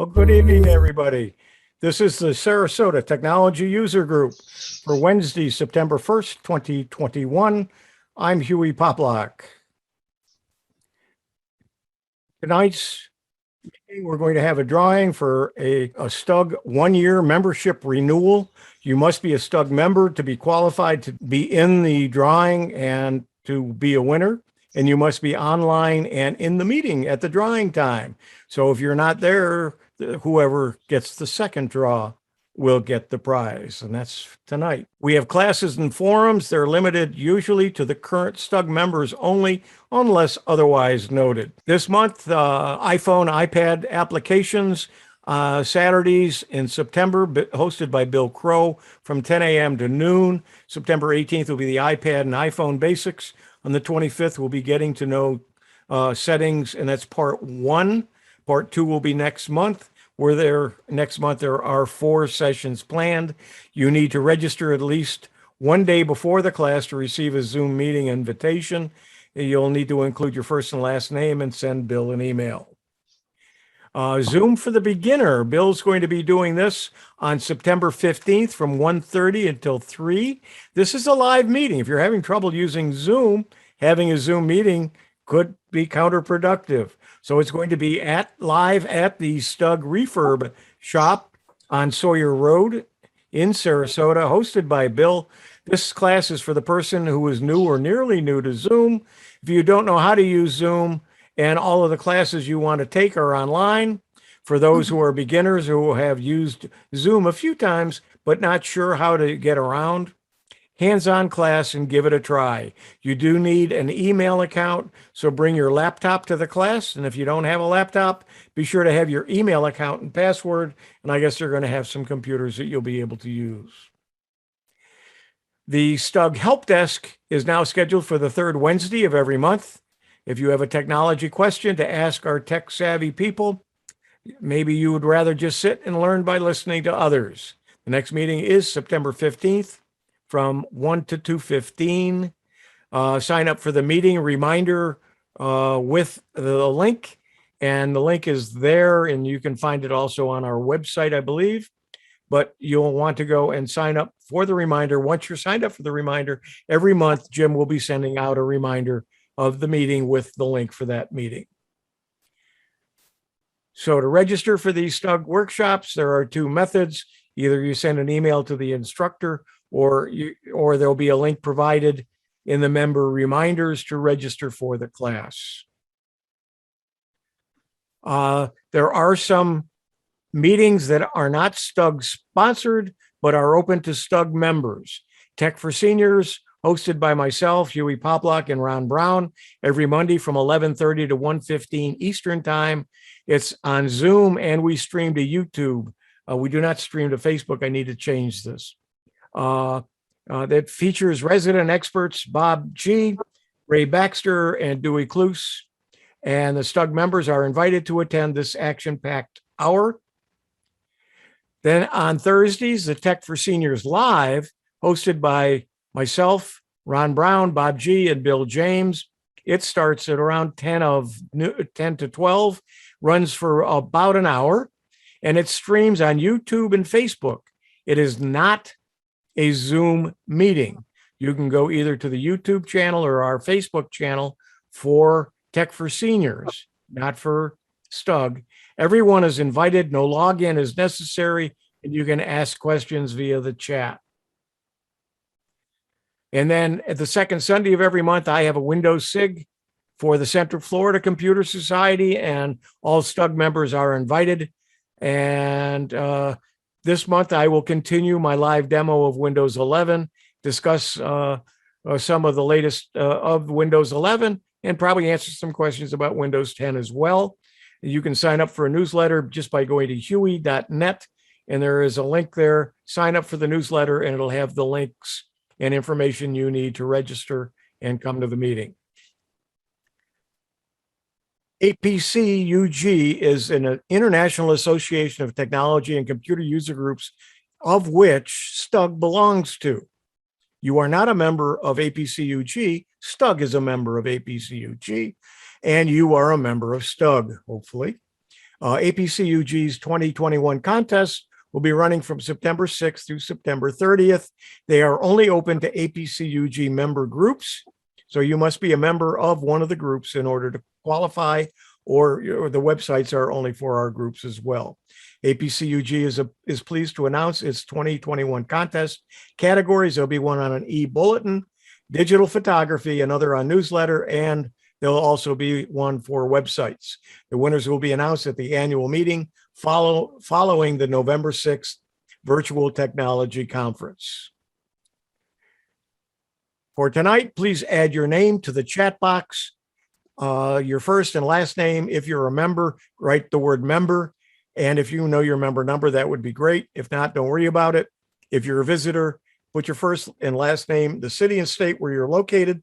Well, good evening, everybody. This is the Sarasota Technology User Group for Wednesday, September 1st, 2021. I'm Huey Poplock. Tonight's meeting, we're going to have a drawing for a STUG one-year membership renewal. You must be a STUG member to be qualified to be in the drawing and to be a winner. And you must be online and in the meeting at the drawing time. So if you're not there, whoever gets the second draw will get the prize, and that's tonight. We have classes and forums. They're limited usually to the current STUG members only, unless otherwise noted. This month, iPhone, iPad applications, Saturdays in September, hosted by Bill Crow from 10 a.m. to noon. September 18th will be the iPad and iPhone basics. On the 25th, we'll be getting to know settings, and that's part one. Part two will be next month. Next month, there are 4 sessions planned. You need to register at least one day before the class to receive a Zoom meeting invitation. You'll need to include your first and last name and send Bill an email. Zoom for the beginner. Bill's going to be doing this on September 15th from 1:30 until 3. This is a live meeting. If you're having trouble using Zoom, having a Zoom meeting could be counterproductive. So it's going to be live at the STUG Refurb shop on Sawyer Road in Sarasota, hosted by Bill. This class is for the person who is new or nearly new to Zoom. If you don't know how to use Zoom, and all of the classes you want to take are online. For those who are beginners who have used Zoom a few times, but not sure how to get around, hands-on class and give it a try. You do need an email account, so bring your laptop to the class. And if you don't have a laptop, be sure to have your email account and password. And I guess they're going to have some computers that you'll be able to use. The STUG Help Desk is now scheduled for the 3rd Wednesday of every month. If you have a technology question to ask our tech-savvy people, maybe you would rather just sit and learn by listening to others. The next meeting is September 15th from 1 to 2:15. Sign up for the meeting reminder with the link, and the link is there, and you can find it also on our website, I believe. But you'll want to go and sign up for the reminder. Once you're signed up for the reminder, every month, Jim will be sending out a reminder of the meeting with the link for that meeting. So to register for these STUG workshops, there are 2 methods. Either you send an email to the instructor, or there'll be a link provided in the member reminders to register for the class. There are some meetings that are not STUG sponsored, but are open to STUG members. Tech for Seniors, hosted by myself, Huey Poplock, and Ron Brown, every Monday from 11:30 to 1:15 Eastern Time. It's on Zoom, and we stream to YouTube. We do not stream to Facebook. I need to change this. That features resident experts Bob G., Ray Baxter, and Dewey Cluse. And the STUG members are invited to attend this action-packed hour. Then on Thursdays, the Tech for Seniors Live, hosted by myself, Ron Brown, Bob G., and Bill James. It starts at around 10 to 12, runs for about an hour, and it streams on YouTube and Facebook. It is not a Zoom meeting. You can go either to the YouTube channel or our Facebook channel for Tech for Seniors, not for STUG. Everyone is invited. No login is necessary, and you can ask questions via the chat. And then at the second Sunday of every month, I have a Windows SIG for the Central Florida Computer Society, and all STUG members are invited. And this month, I will continue my live demo of Windows 11, discuss some of the latest of Windows 11, and probably answer some questions about Windows 10 as well. You can sign up for a newsletter just by going to huey.net, and there is a link there. Sign up for the newsletter, and it'll have the links and information you need to register and come to the meeting. APCUG is an international association of technology and computer user groups, of which STUG belongs to. You are not a member of APCUG. STUG is a member of APCUG, and you are a member of STUG, hopefully. APCUG's 2021 contest will be running from September 6th through September 30th. They are only open to APCUG member groups. So you must be a member of one of the groups in order to qualify, or the websites are only for our groups as well. APCUG is pleased to announce its 2021 contest categories. There'll be one on an e-bulletin, digital photography, another on newsletter, and there'll also be one for websites. The winners will be announced at the annual meeting following the November 6th Virtual Technology Conference. For tonight, please add your name to the chat box, your first and last name. If you're a member, write the word member. And if you know your member number, that would be great. If not, don't worry about it. If you're a visitor, put your first and last name, the city and state where you're located.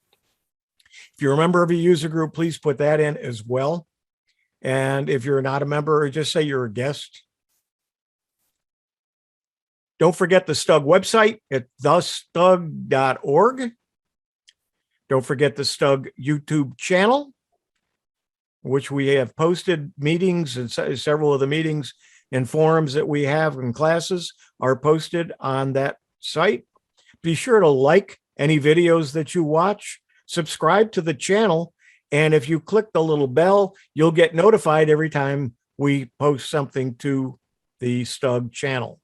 If you're a member of a user group, please put that in as well. And if you're not a member, just say you're a guest. Don't forget the STUG website at thestug.org. Don't forget the STUG YouTube channel, which we have posted meetings, and several of the meetings and forums that we have in classes are posted on that site. Be sure to like any videos that you watch, subscribe to the channel, and if you click the little bell, you'll get notified every time we post something to the STUG channel.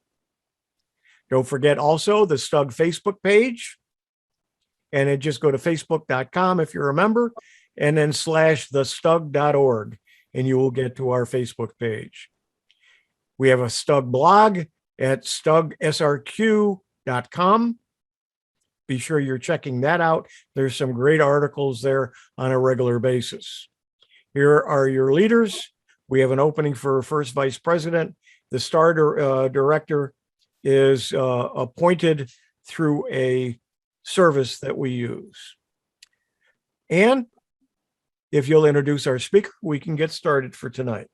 Don't forget also the STUG Facebook page, and then just go to facebook.com if you're a member, and then /thestug.org, and you will get to our Facebook page. We have a STUG blog at stugsrq.com. Be sure you're checking that out. There's some great articles there on a regular basis. Here are your leaders. We have an opening for first vice president. The starter director is appointed through a service that we use. And if you'll introduce our speaker, we can get started for tonight.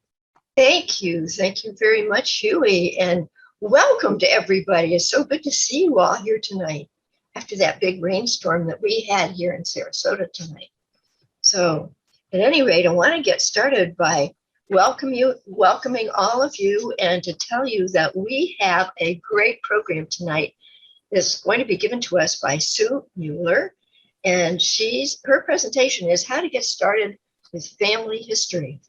Thank you. Thank you very much, Huey, and welcome to everybody. It's so good to see you all here tonight after that big rainstorm that we had here in Sarasota tonight. So at any rate, I want to get started by welcoming all of you and to tell you that we have a great program tonight that's going to be given to us by Sue Mueller. And her presentation is how to get started with family history.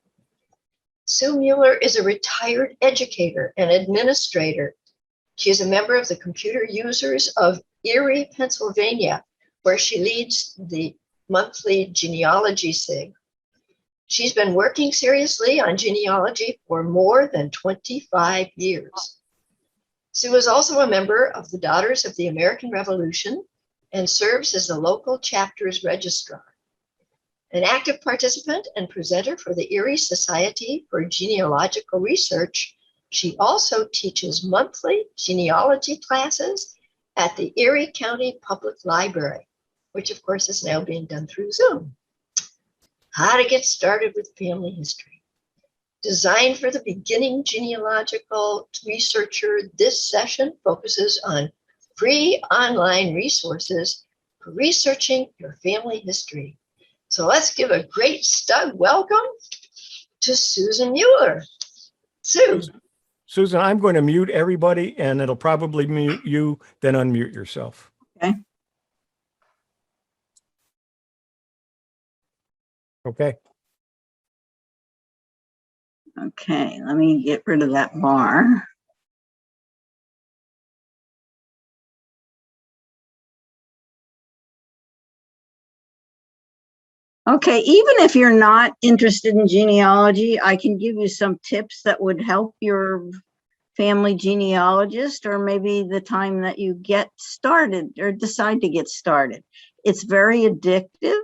Sue Mueller is a retired educator and administrator. She is a member of the Computer Users of Erie, Pennsylvania, where she leads the monthly Genealogy SIG. She's been working seriously on genealogy for more than 25 years. Sue is also a member of the Daughters of the American Revolution and serves as the local chapter's registrar. An active participant and presenter for the Erie Society for Genealogical Research, she also teaches monthly genealogy classes at the Erie County Public Library, which of course is now being done through Zoom. How to get started with family history. Designed for the beginning genealogical researcher, this session focuses on free online resources for researching your family history. So let's give a great STUG welcome to Susan Mueller. Susan, I'm going to mute everybody, and it'll probably mute you, then unmute yourself. Okay. Okay. Okay, let me get rid of that bar. Okay, even if you're not interested in genealogy, I can give you some tips that would help your family genealogist, or maybe the time that you get started or decide to get started. It's very addictive.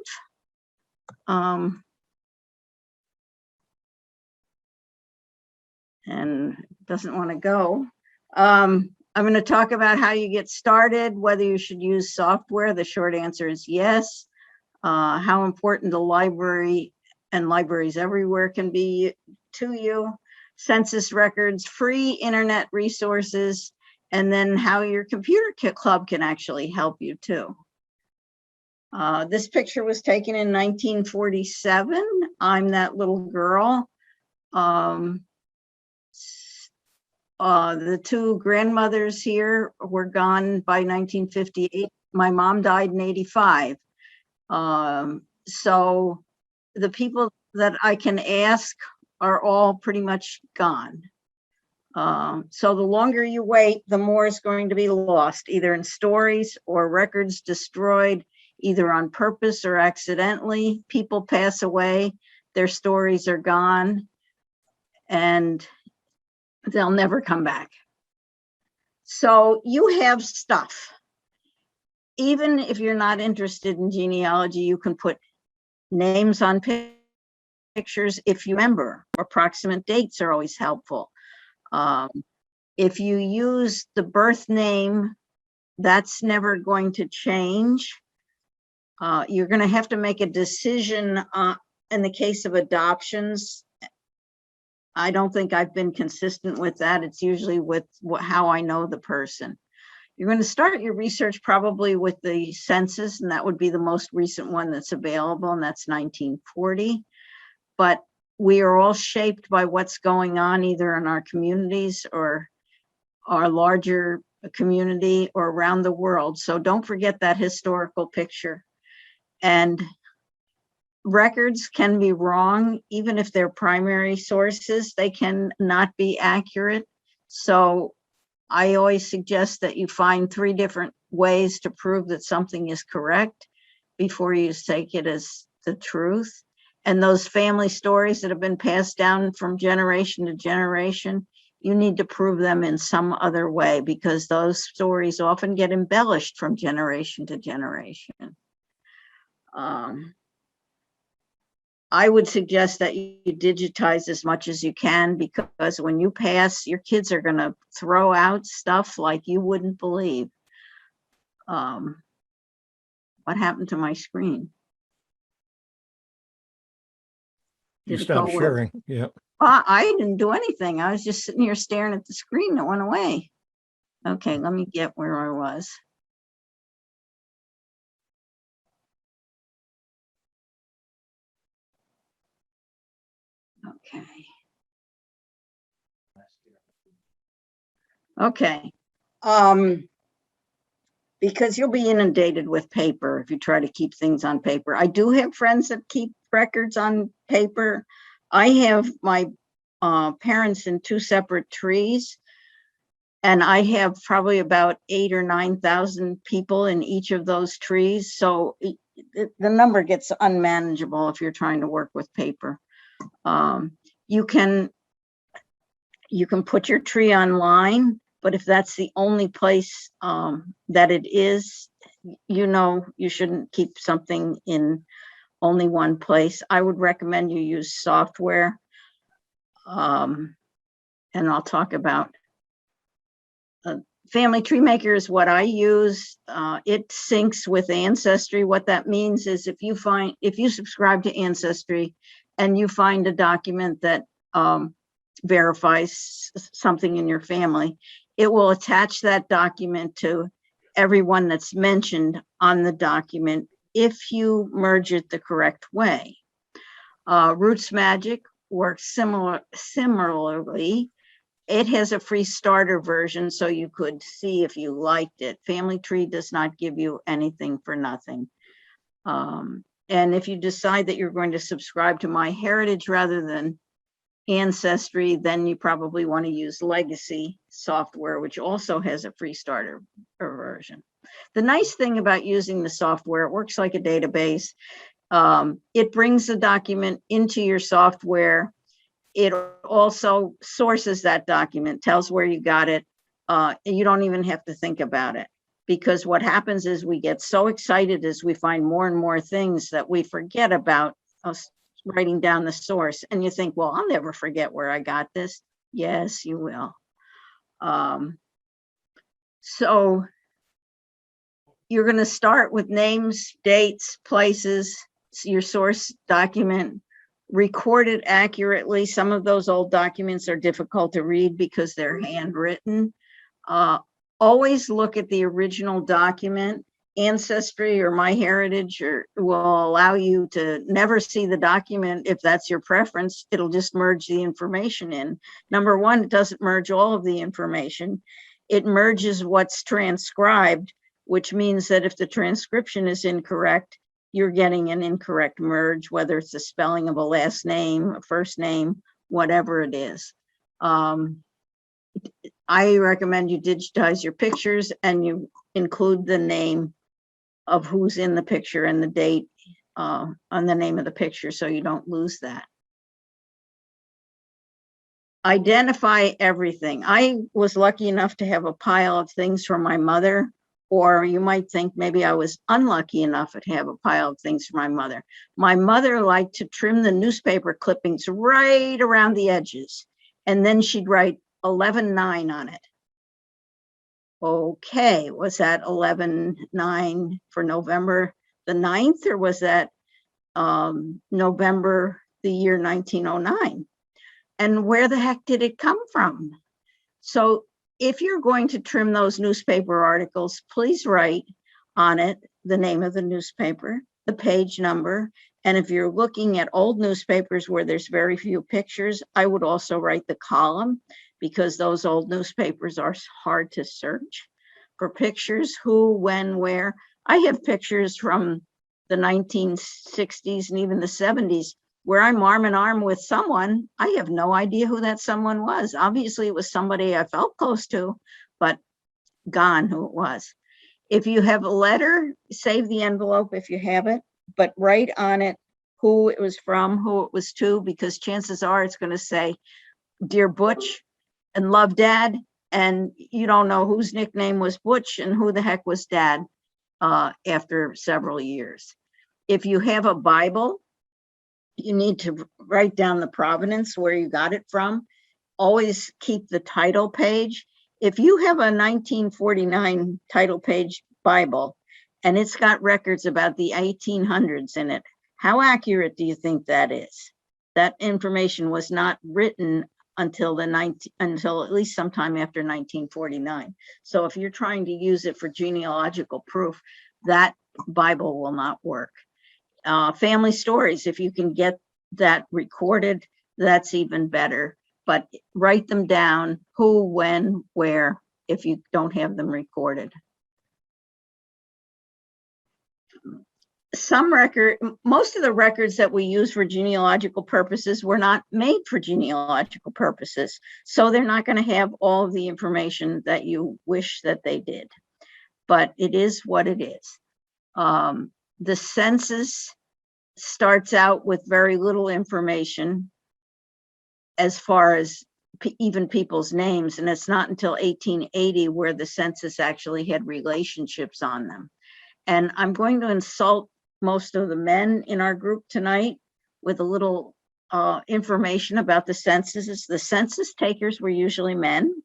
And doesn't want to go. I'm going to talk about how you get started, whether you should use software. The short answer is yes. How important the library and libraries everywhere can be to you, census records, free internet resources, and then how your computer club can actually help you too. This picture was taken in 1947. I'm that little girl. The two grandmothers here were gone by 1958. My mom died in 85. So the people that I can ask are all pretty much gone. So the longer you wait, the more is going to be lost, either in stories or records destroyed, either on purpose or accidentally. People pass away, their stories are gone, and they'll never come back. So you have stuff. Even if you're not interested in genealogy, you can put names on pictures if you remember. Approximate dates are always helpful. If you use the birth name, that's never going to change. You're going to have to make a decision in the case of adoptions. I don't think I've been consistent with that. It's usually with how I know the person. You're going to start your research probably with the census, and that would be the most recent one that's available, and that's 1940. But we are all shaped by what's going on either in our communities or our larger community or around the world. So don't forget that historical picture. And records can be wrong, even if they're primary sources, they can not be accurate. So I always suggest that you find 3 different ways to prove that something is correct before you take it as the truth. And those family stories that have been passed down from generation to generation, you need to prove them in some other way, because those stories often get embellished from generation to generation. I would suggest that you digitize as much as you can, because when you pass, your kids are going to throw out stuff like you wouldn't believe. What happened to my screen? You Did it go stopped away? sharing. Yeah. I didn't do anything. I was just sitting here staring at the screen that went away. Okay, let me get where I was. Okay. Okay. Because you'll be inundated with paper if you try to keep things on paper. I do have friends that keep records on paper. I have my parents in 2 separate trees, and I have probably about 8,000 or 9,000 people in each of those trees. So the number gets unmanageable if you're trying to work with paper. You can put your tree online, but if that's the only place that it is, you shouldn't keep something in only one place. I would recommend you use software. And I'll talk about Family Tree Maker is what I use. It syncs with Ancestry. What that means is if you subscribe to Ancestry and you find a document that verifies something in your family, it will attach that document to everyone that's mentioned on the document if you merge it the correct way. Roots Magic works similarly. It has a free starter version, so you could see if you liked it. Family Tree does not give you anything for nothing. And if you decide that you're going to subscribe to MyHeritage rather than Ancestry, then you probably want to use Legacy software, which also has a free starter version. The nice thing about using the software, it works like a database. It brings the document into your software. It also sources that document, tells where you got it. You don't even have to think about it, because what happens is we get so excited as we find more and more things that we forget about us writing down the source. And you think, well, I'll never forget where I got this. Yes, you will. So you're going to start with names, dates, places, your source document. Record it accurately. Some of those old documents are difficult to read because they're handwritten. Always look at the original document. Ancestry or MyHeritage or will allow you to never see the document if that's your preference. It'll just merge the information in. Number one, it doesn't merge all of the information. It merges what's transcribed, which means that if the transcription is incorrect, you're getting an incorrect merge, whether it's the spelling of a last name, a first name, whatever it is. I recommend you digitize your pictures and you include the name of who's in the picture and the date on the name of the picture so you don't lose that. Identify everything. I was lucky enough to have a pile of things from my mother, or you might think maybe I was unlucky enough to have a pile of things from my mother. My mother liked to trim the newspaper clippings right around the edges, and then she'd write 11/9 on it. Okay, was that 11/9 for November the 9th, or was that November the year 1909? And where the heck did it come from? So if you're going to trim those newspaper articles, please write on it the name of the newspaper, the page number, and if you're looking at old newspapers where there's very few pictures, I would also write the column, because those old newspapers are hard to search for pictures, who, when, where. I have pictures from the 1960s and even the 70s where I'm arm in arm with someone. I have no idea who that someone was. Obviously, it was somebody I felt close to, but gone who it was. If you have a letter, save the envelope if you have it, but write on it who it was from, who it was to, because chances are it's going to say, "Dear Butch," and "Love, Dad," and you don't know whose nickname was Butch and who the heck was Dad after several years. If you have a Bible, you need to write down the provenance, where you got it from. Always keep the title page. If you have a 1949 title page Bible and it's got records about the 1800s in it, how accurate do you think that is? That information was not written until at least sometime after 1949. So if you're trying to use it for genealogical proof, that Bible will not work. Family stories, if you can get that recorded, that's even better. But write them down, who, when, where, if you don't have them recorded. Most of the records that we use for genealogical purposes were not made for genealogical purposes. So they're not going to have all of the information that you wish that they did. But it is what it is. The census starts out with very little information as far as even people's names. And it's not until 1880 where the census actually had relationships on them. And I'm going to insult most of the men in our group tonight with a little information about the censuses. The census takers were usually men,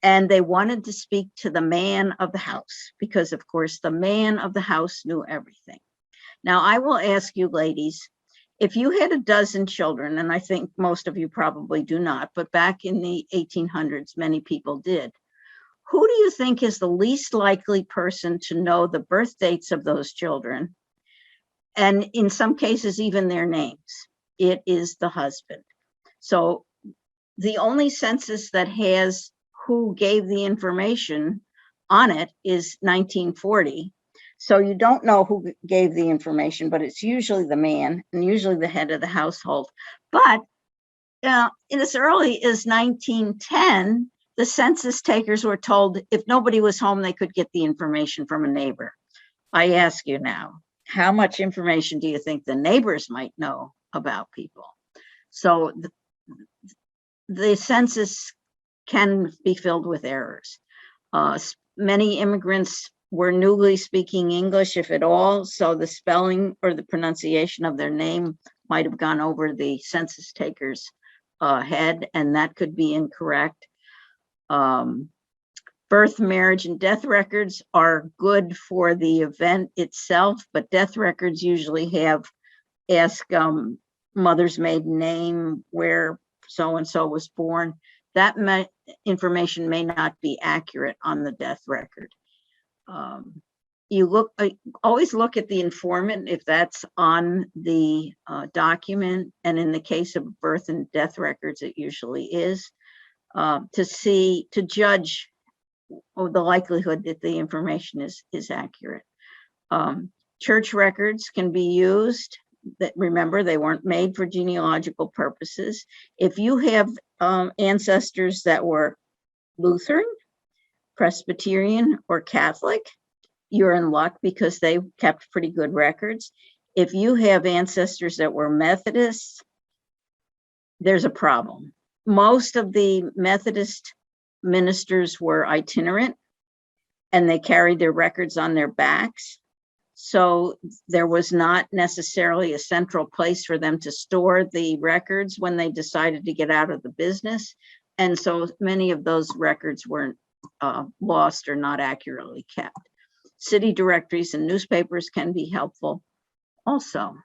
and they wanted to speak to the man of the house because, of course, the man of the house knew everything. Now, I will ask you, ladies, if you had a dozen children, and I think most of you probably do not, but back in the 1800s, many people did. Who do you think is the least likely person to know the birth dates of those children? And in some cases, even their names. It is the husband. So the only census that has who gave the information on it is 1940. So you don't know who gave the information, but it's usually the man and usually the head of the household. But in as early as 1910, the census takers were told if nobody was home, they could get the information from a neighbor. I ask you now, how much information do you think the neighbors might know about people? So the census can be filled with errors. Many immigrants were newly speaking English, if at all, so the spelling or the pronunciation of their name might have gone over the census taker's head, and that could be incorrect. Birth, marriage, and death records are good for the event itself, but death records usually ask mother's maiden name, where so-and-so was born. That information may not be accurate on the death record. you look, always look at the informant if that's on the document, and in the case of birth and death records, it usually is, to judge the likelihood that the information is accurate. Church records can be used. That, remember, they weren't made for genealogical purposes. If you have ancestors that were Lutheran, Presbyterian, or Catholic, you're in luck because they kept pretty good records. If you have ancestors that were Methodists, there's a problem. Most of the Methodist ministers were itinerant and they carried their records on their backs. So there was not necessarily a central place for them to store the records when they decided to get out of the business. And so many of those records weren't lost or not accurately kept. City directories and newspapers can be helpful also.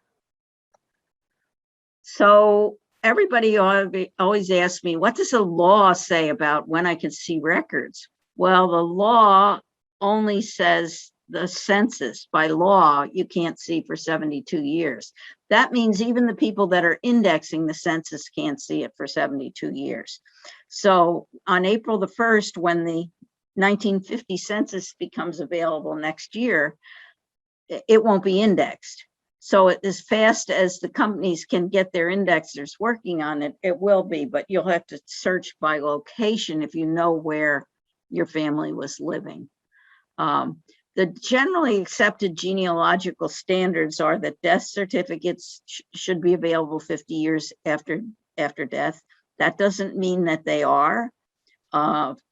So everybody always asks me, what does the law say about when I can see records? Well, the law only says the census. By law, you can't see for 72 years. That means even the people that are indexing the census can't see it for 72 years. So on April the 1st, when the 1950 census becomes available next year, it won't be indexed. So as fast as the companies can get their indexers working on it, it will be, but you'll have to search by location if you know where your family was living. The generally accepted genealogical standards are that death certificates should be available 50 years after death. That doesn't mean that they are.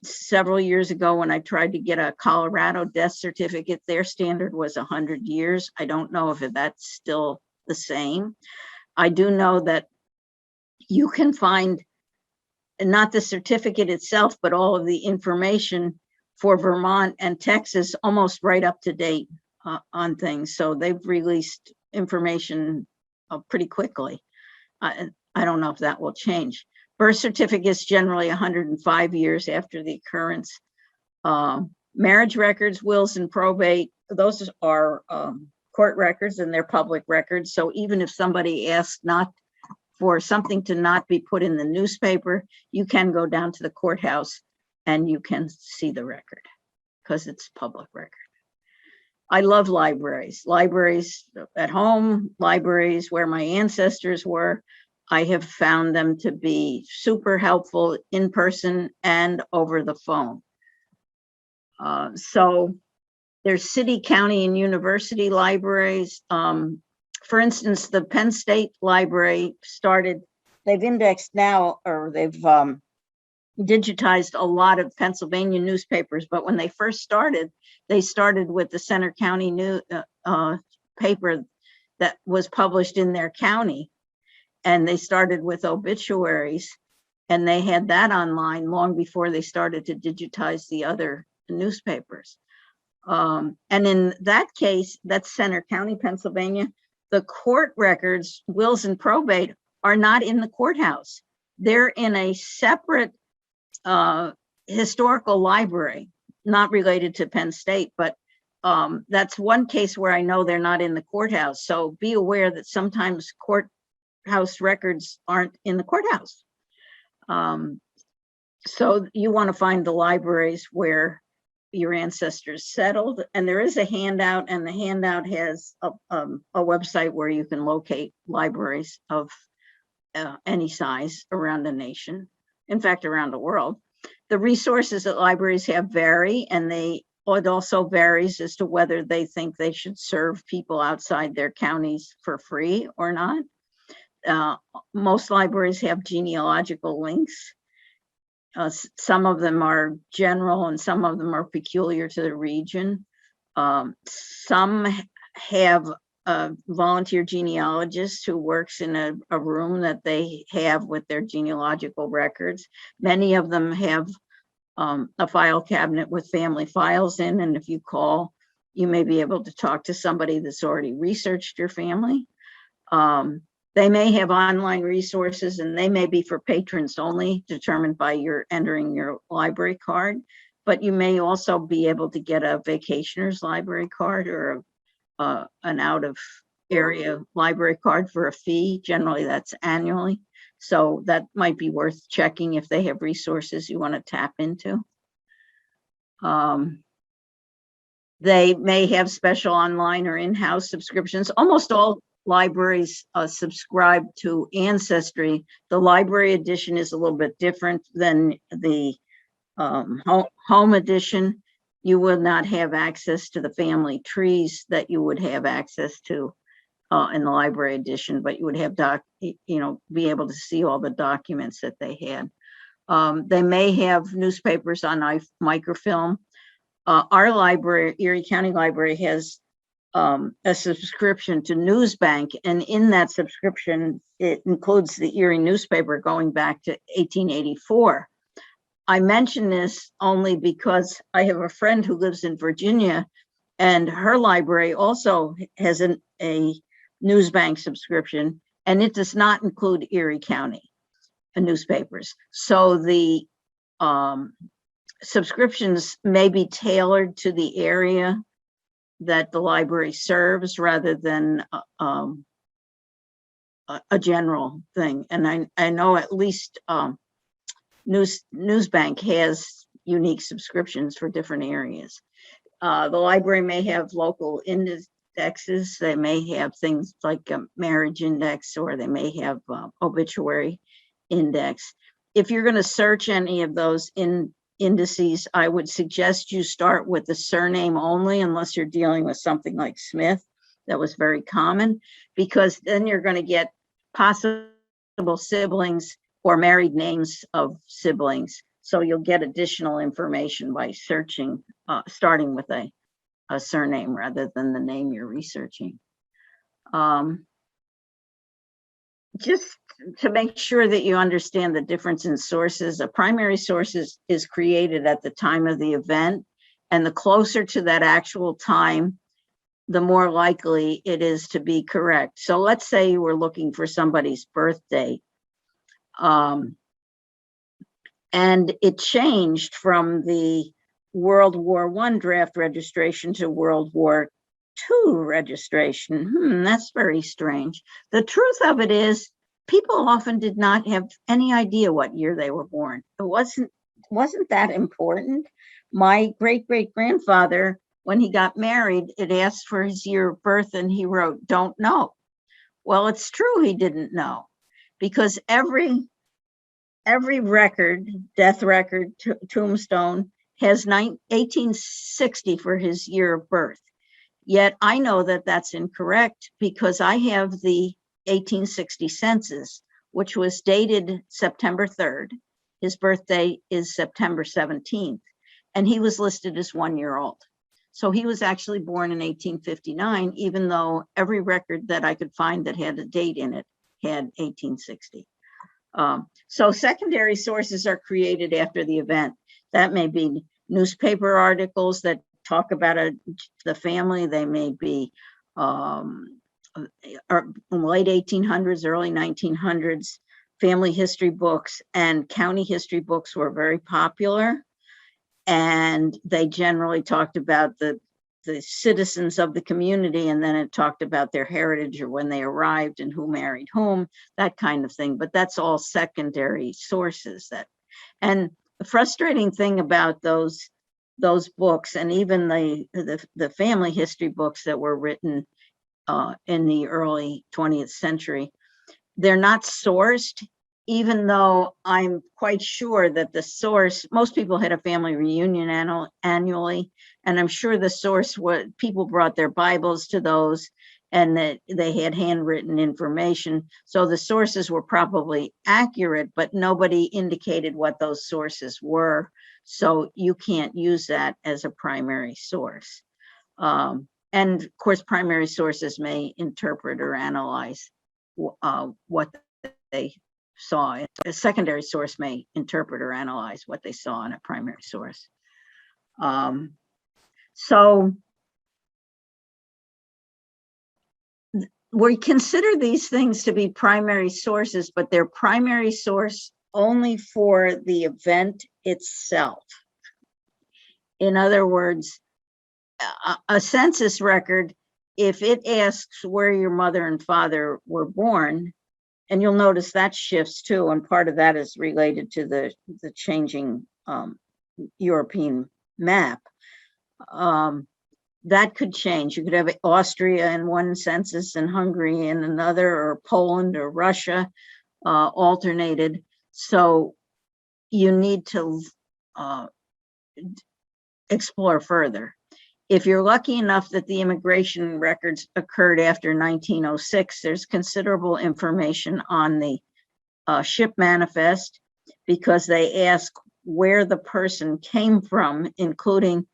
Several years ago, when I tried to get a Colorado death certificate, their standard was 100 years. I don't know if that's still the same. I do know that you can find not the certificate itself, but all of the information for Vermont and Texas almost right up to date on things. So they've released information pretty quickly. I don't know if that will change. Birth certificates generally 105 years after the occurrence. Marriage records, wills, and probate, those are court records and they're public records. So even if somebody asks not for something to not be put in the newspaper, you can go down to the courthouse and you can see the record because it's public record. I love libraries. Libraries at home, libraries where my ancestors were. I have found them to be super helpful in person and over the phone. So there's city, county, and university libraries. For instance, the Penn State Library they've indexed now, or they've digitized a lot of Pennsylvania newspapers, but when they first started, they started with the Center County paper that was published in their county. And they started with obituaries, and they had that online long before they started to digitize the other newspapers. And in that case, that's Center County, Pennsylvania, the court records, wills, and probate are not in the courthouse. They're in a separate historical library, not related to Penn State, but that's one case where I know they're not in the courthouse. So be aware that sometimes courthouse records aren't in the courthouse. So you want to find the libraries where your ancestors settled, and there is a handout, and the handout has a website where you can locate libraries of any size around the nation, in fact, around the world. The resources that libraries have vary, and it also varies as to whether they think they should serve people outside their counties for free or not. Most libraries have genealogical links. Some of them are general and some of them are peculiar to the region. Some have a volunteer genealogist who works in a room that they have with their genealogical records. Many of them have a file cabinet with family files in, and if you call, you may be able to talk to somebody that's already researched your family. They may have online resources, and they may be for patrons only, determined by your entering your library card. but you may also be able to get a vacationer's library card or an out of area library card for a fee. Generally, that's annually. So that might be worth checking if they have resources you want to tap into. They may have special online or in-house subscriptions. Almost all libraries subscribe to Ancestry. The library edition is a little bit different than the home edition. You will not have access to the family trees that you would have access to in the library edition, but you would have be able to see all the documents that they had. They may have newspapers on microfilm. Our library, Erie County Library, has a subscription to Newsbank, and in that subscription, it includes the Erie newspaper going back to 1884. I mention this only because I have a friend who lives in Virginia, and her library also has a Newsbank subscription, and it does not include Erie County newspapers. So the subscriptions may be tailored to the area that the library serves rather than a general thing. And I know at least Newsbank has unique subscriptions for different areas. The library may have local indexes. They may have things like a marriage index, or they may have obituary index. If you're going to search any of those indices, I would suggest you start with the surname only, unless you're dealing with something like Smith. That was very common, because then you're going to get possible siblings or married names of siblings. So you'll get additional information by searching, starting with a surname rather than the name you're researching. Just to make sure that you understand the difference in sources, a primary source is created at the time of the event, and the closer to that actual time, the more likely it is to be correct. So let's say you were looking for somebody's birth date, and it changed from the World War I draft registration to World War II registration. That's very strange. The truth of it is, people often did not have any idea what year they were born. It wasn't that important. My great-great-grandfather, when he got married, it asked for his year of birth, and he wrote, "Don't know." Well, it's true he didn't know, because every record, death record, tombstone, has 1860 for his year of birth. Yet I know that that's incorrect, because I have the 1860 census, which was dated September 3rd. His birthday is September 17th, and he was listed as 1 year old. So he was actually born in 1859, even though every record that I could find that had a date in it had 1860. So secondary sources are created after the event. That may be newspaper articles that talk about the family. They may be late 1800s, early 1900s. Family history books and county history books were very popular, and they generally talked about the citizens of the community, and then it talked about their heritage or when they arrived and who married whom, that kind of thing. But that's all secondary sources. And the frustrating thing about those books, and even the family history books that were written in the early 20th century, they're not sourced, even though I'm quite sure that the source, most people had a family reunion annually, and I'm sure the source was, people brought their Bibles to those, and that they had handwritten information. So the sources were probably accurate, but nobody indicated what those sources were. So you can't use that as a primary source. And of course, primary sources may interpret or analyze what they saw. A secondary source may interpret or analyze what they saw in a primary source. So we consider these things to be primary sources, but they're primary source only for the event itself. In other words, a census record, if it asks where your mother and father were born, and you'll notice that shifts too, and part of that is related to the changing European map. That could change. You could have Austria in one census and Hungary in another, or Poland or Russia alternated. So you need to explore further. If you're lucky enough that the immigration records occurred after 1906, there's considerable information on the ship manifest, because they ask where the person came from, including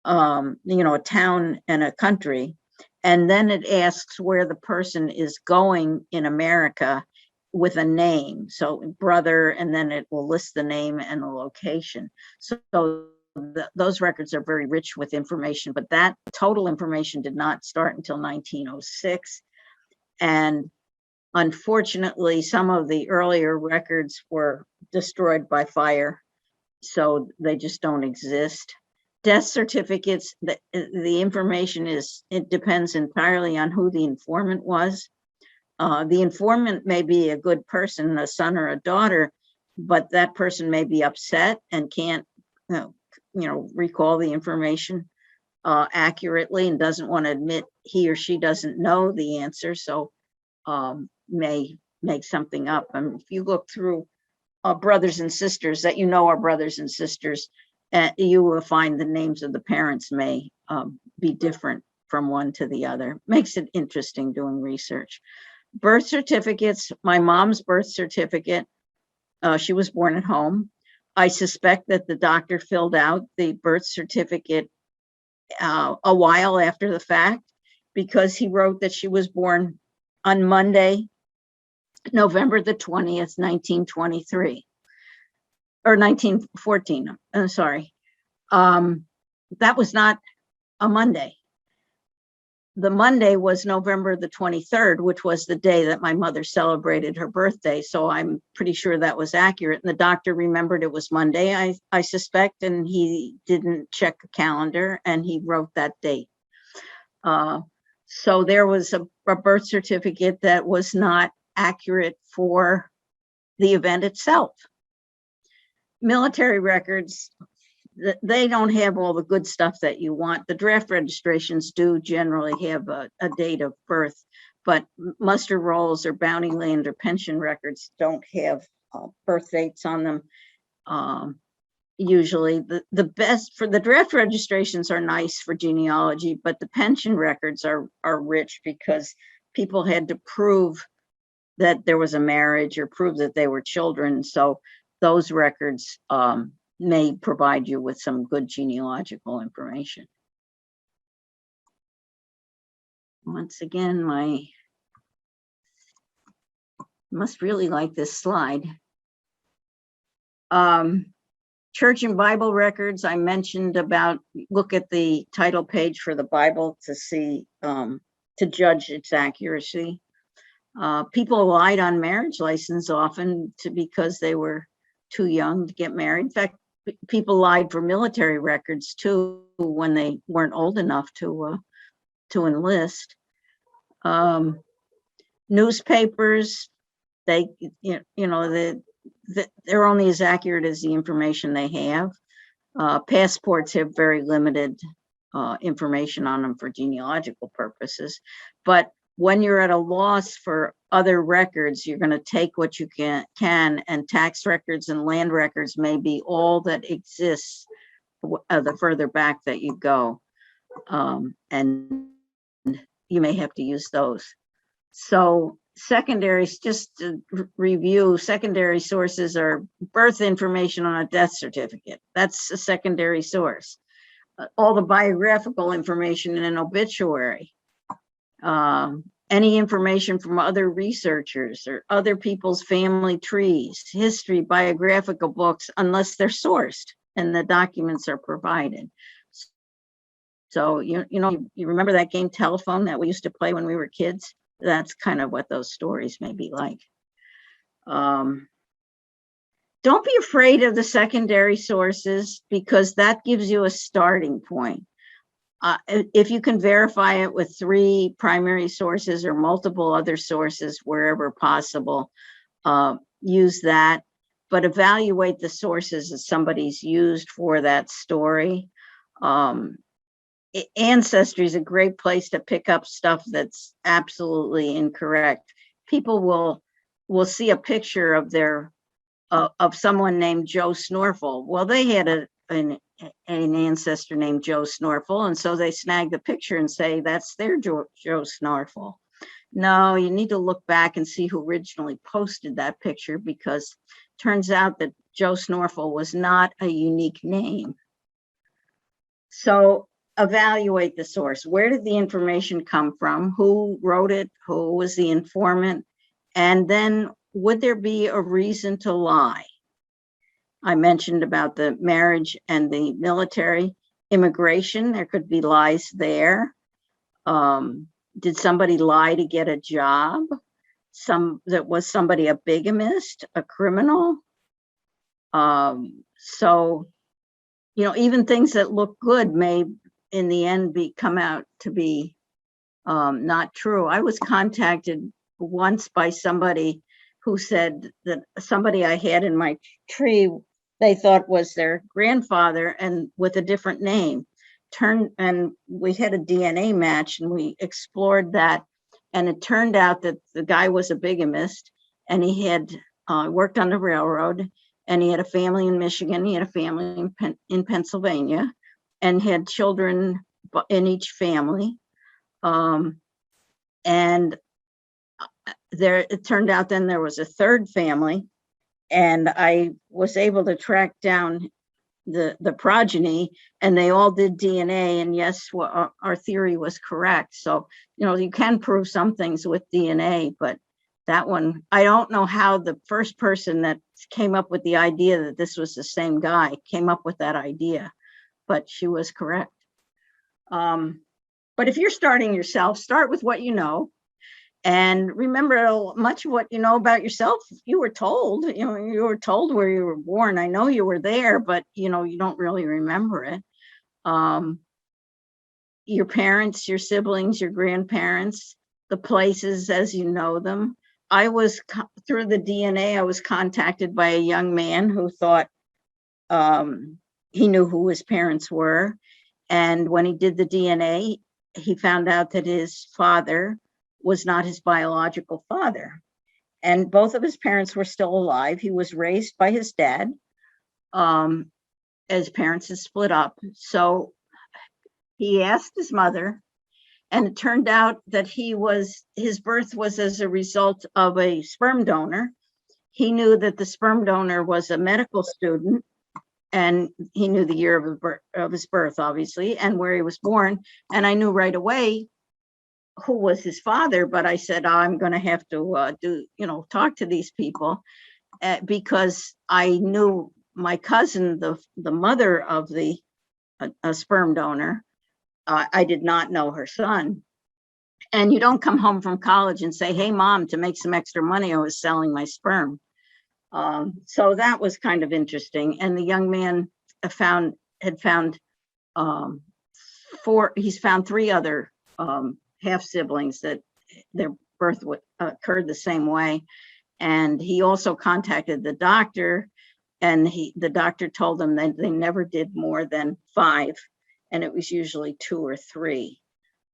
a town and a country. And then it asks where the person is going in America with a name. So brother, and then it will list the name and the location. So those records are very rich with information, but that total information did not start until 1906. And unfortunately, some of the earlier records were destroyed by fire, so they just don't exist. Death certificates, the information it depends entirely on who the informant was. The informant may be a good person, a son or a daughter, but that person may be upset and can't recall the information accurately, and doesn't want to admit he or she doesn't know the answer, so may make something up. If you look through brothers and sisters that are brothers and sisters, you will find the names of the parents may be different from one to the other. Makes it interesting doing research. Birth certificates, my mom's birth certificate, she was born at home. I suspect that the doctor filled out the birth certificate a while after the fact, because he wrote that she was born on Monday, November the 20th, 1923, or 1914. I'm sorry. That was not a Monday. The Monday was November the 23rd, which was the day that my mother celebrated her birthday. So I'm pretty sure that was accurate. And the doctor remembered it was Monday, I suspect, and he didn't check a calendar, and he wrote that date. So there was a birth certificate that was not accurate for the event itself. Military records, they don't have all the good stuff that you want. The draft registrations do generally have a date of birth, but muster rolls or bounty land or pension records don't have birth dates on them. Usually the best for the draft registrations are nice for genealogy, but the pension records are rich, because people had to prove that there was a marriage or prove that they were children. So those records may provide you with some good genealogical information. Once again, must really like this slide. Church and Bible records, I mentioned about, look at the title page for the Bible to see, to judge its accuracy. People lied on marriage license often because they were too young to get married. In fact, people lied for military records too when they weren't old enough to enlist. Newspapers, they're only as accurate as the information they have. Passports have very limited information on them for genealogical purposes, but when you're at a loss for other records, you're going to take what you can, and tax records and land records may be all that exists the further back that you go, and you may have to use those. So secondaries, just to review, secondary sources are birth information on a death certificate. That's a secondary source. All the biographical information in an obituary. Any information from other researchers or other people's family trees, history, biographical books, unless they're sourced and the documents are provided. So, you remember that game Telephone that we used to play when we were kids? That's kind of what those stories may be like. Don't be afraid of the secondary sources, because that gives you a starting point. If you can verify it with 3 primary sources or multiple other sources wherever possible, use that, but evaluate the sources that somebody's used for that story. Ancestry is a great place to pick up stuff that's absolutely incorrect. People will see a picture of their of someone named Joe Snorfel. Well, they had an ancestor named Joe Snorfel, and so they snag the picture and say that's their Joe Snorfel. No, you need to look back and see who originally posted that picture, because it turns out that Joe Snorfel was not a unique name. So evaluate the source. Where did the information come from? Who wrote it? Who was the informant? And then, would there be a reason to lie? I mentioned about the marriage and the military. Immigration, there could be lies there. Did somebody lie to get a job? Was somebody a bigamist, a criminal? So, even things that look good may in the end come out to be not true. I was contacted once by somebody who said that somebody I had in my tree, they thought was their grandfather, and with a different name. And we had a DNA match, and we explored that, and it turned out that the guy was a bigamist, and he had worked on the railroad, and he had a family in Michigan, he had a family in Pennsylvania, and had children in each family. And it turned out then there was a third family, and I was able to track down the progeny, and they all did DNA, and yes, our theory was correct. So, you can prove some things with DNA, but that one, I don't know how the first person that came up with the idea that this was the same guy came up with that idea, but she was correct. But if you're starting yourself, start with what you know. And remember, much of what you know about yourself, you were told. You were told where you were born. I know you were there, but you don't really remember it. Your parents, your siblings, your grandparents, the places as you know them. Through the DNA, I was contacted by a young man who thought he knew who his parents were. And when he did the DNA, he found out that his father was not his biological father. And both of his parents were still alive. He was raised by his dad. His parents had split up. So he asked his mother, and it turned out that his birth was as a result of a sperm donor. He knew that the sperm donor was a medical student, and he knew the year of his birth, obviously, and where he was born. And I knew right away who was his father, but I said, I'm going to have to talk to these people, because I knew my cousin, the mother of the sperm donor. I did not know her son. And you don't come home from college and say, hey, Mom, to make some extra money, I was selling my sperm. So that was kind of interesting. And the young man had found he's found 3 other half siblings that their birth occurred the same way. And he also contacted the doctor, and the doctor told them that they never did more than 5, and it was usually 2 or 3.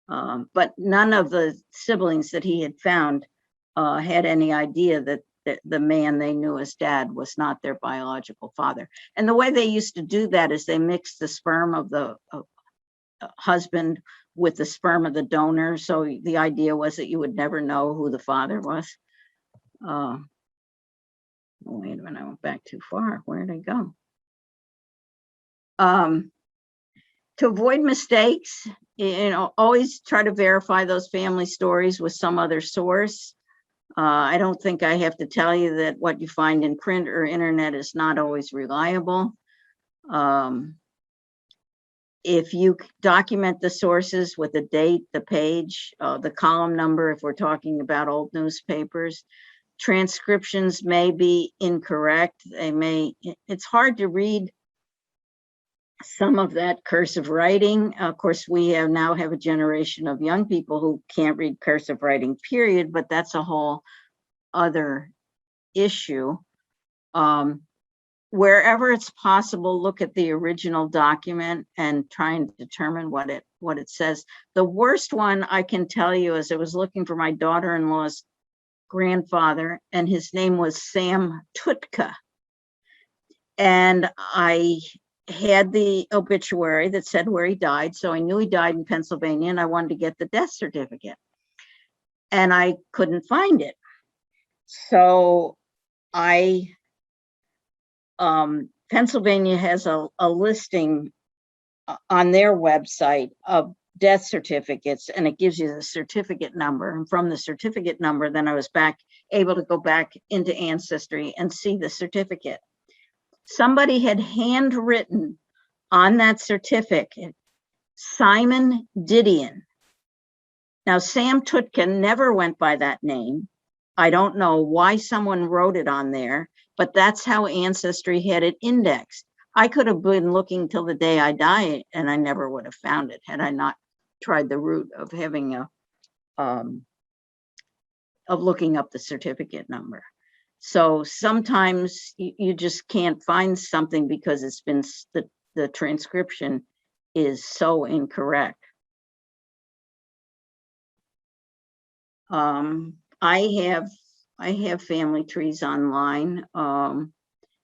But none of the siblings that he had found had any idea that the man they knew as dad was not their biological father. And the way they used to do that is they mixed the sperm of the husband with the sperm of the donor. So the idea was that you would never know who the father was. Wait a minute, I went back too far. Where did I go? To avoid mistakes, always try to verify those family stories with some other source. I don't think I have to tell you that what you find in print or internet is not always reliable. If you document the sources with the date, the page, the column number, if we're talking about old newspapers, Transcriptions may be incorrect. It's hard to read some of that cursive writing. Of course, we now have a generation of young people who can't read cursive writing, period, but that's a whole other issue. Wherever it's possible, look at the original document and try and determine what it says. The worst one I can tell you is I was looking for my daughter-in-law's grandfather, and his name was Sam Tutka. And I had the obituary that said where he died, so I knew he died in Pennsylvania, and I wanted to get the death certificate. And I couldn't find it. So Pennsylvania has a listing on their website of death certificates, and it gives you the certificate number. And from the certificate number, then I was able to go back into Ancestry and see the certificate. Somebody had handwritten on that certificate, Simon Didion. Now, Sam Tutka never went by that name. I don't know why someone wrote it on there, but that's how Ancestry had it indexed. I could have been looking till the day I die, and I never would have found it had I not tried the route of having of looking up the certificate number. So sometimes you just can't find something because it's been the transcription is so incorrect. I have family trees online.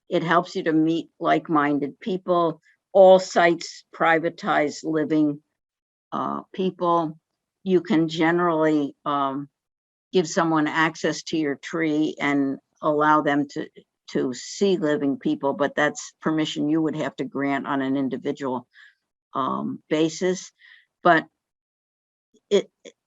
It helps you to meet like-minded people. All sites privatize living people. You can generally give someone access to your tree and allow them to see living people, but that's permission you would have to grant on an individual basis. But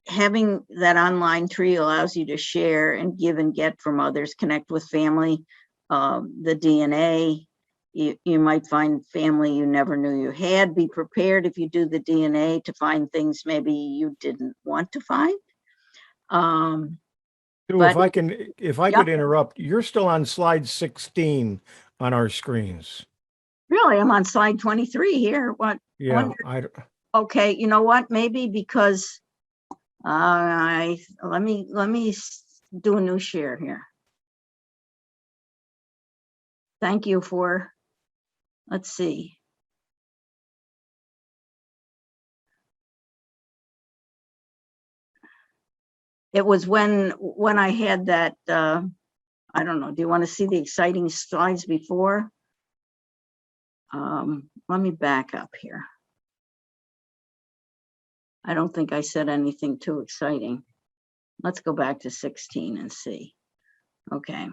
having that online tree allows you to share and give and get from others, connect with family, the DNA. You might find family you never knew you had. Be prepared if you do the DNA to find things maybe you didn't want to find. If I could interrupt, you're still on slide 16 on our screens. Really, I'm on slide 23 here. What? Yeah. Okay, you know what? Maybe because let me do a new share here. Thank you for, let's see. It was when I had that, I don't know, do you want to see the exciting slides before? Let me back up here. I don't think I said anything too exciting. Let's go back to 16 and see. Okay.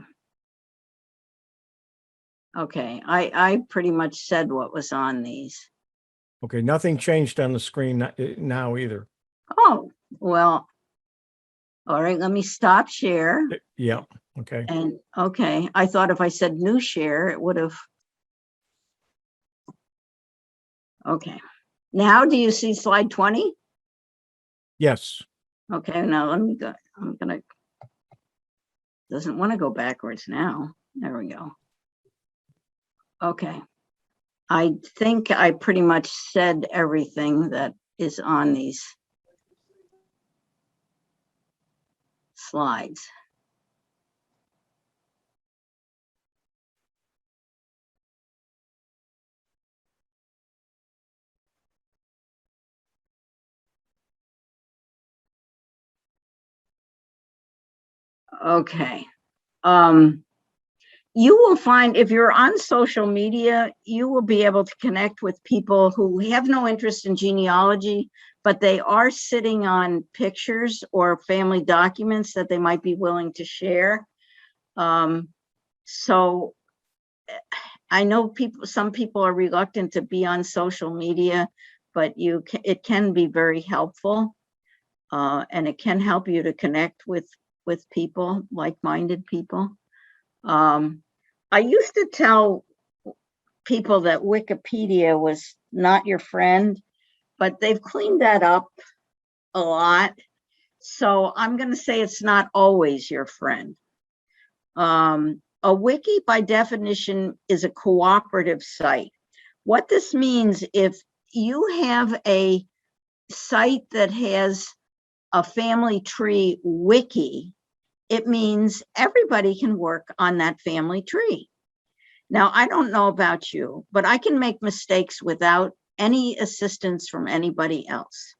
Okay, I pretty much said what was on these. Okay, nothing changed on the screen now either. Oh, well, all right, let me stop share. Yeah, okay. And okay, I thought if I said new share, it would have. Okay, now do you see slide 20? Yes. Okay, now let me go. I'm gonna, doesn't want to go backwards now. There we go. Okay, I think I pretty much said everything that is on these slides. Okay. You will find if you're on social media, you will be able to connect with people who have no interest in genealogy, but they are sitting on pictures or family documents that they might be willing to share. So I know some people are reluctant to be on social media, but it can be very helpful, and it can help you to connect with people, like-minded people. I used to tell people that Wikipedia was not your friend, but they've cleaned that up a lot. So I'm going to say it's not always your friend. A wiki, by definition, is a cooperative site. What this means, if you have a site that has a family tree wiki, it means everybody can work on that family tree. Now, I don't know about you, but I can make mistakes without any assistance from anybody else.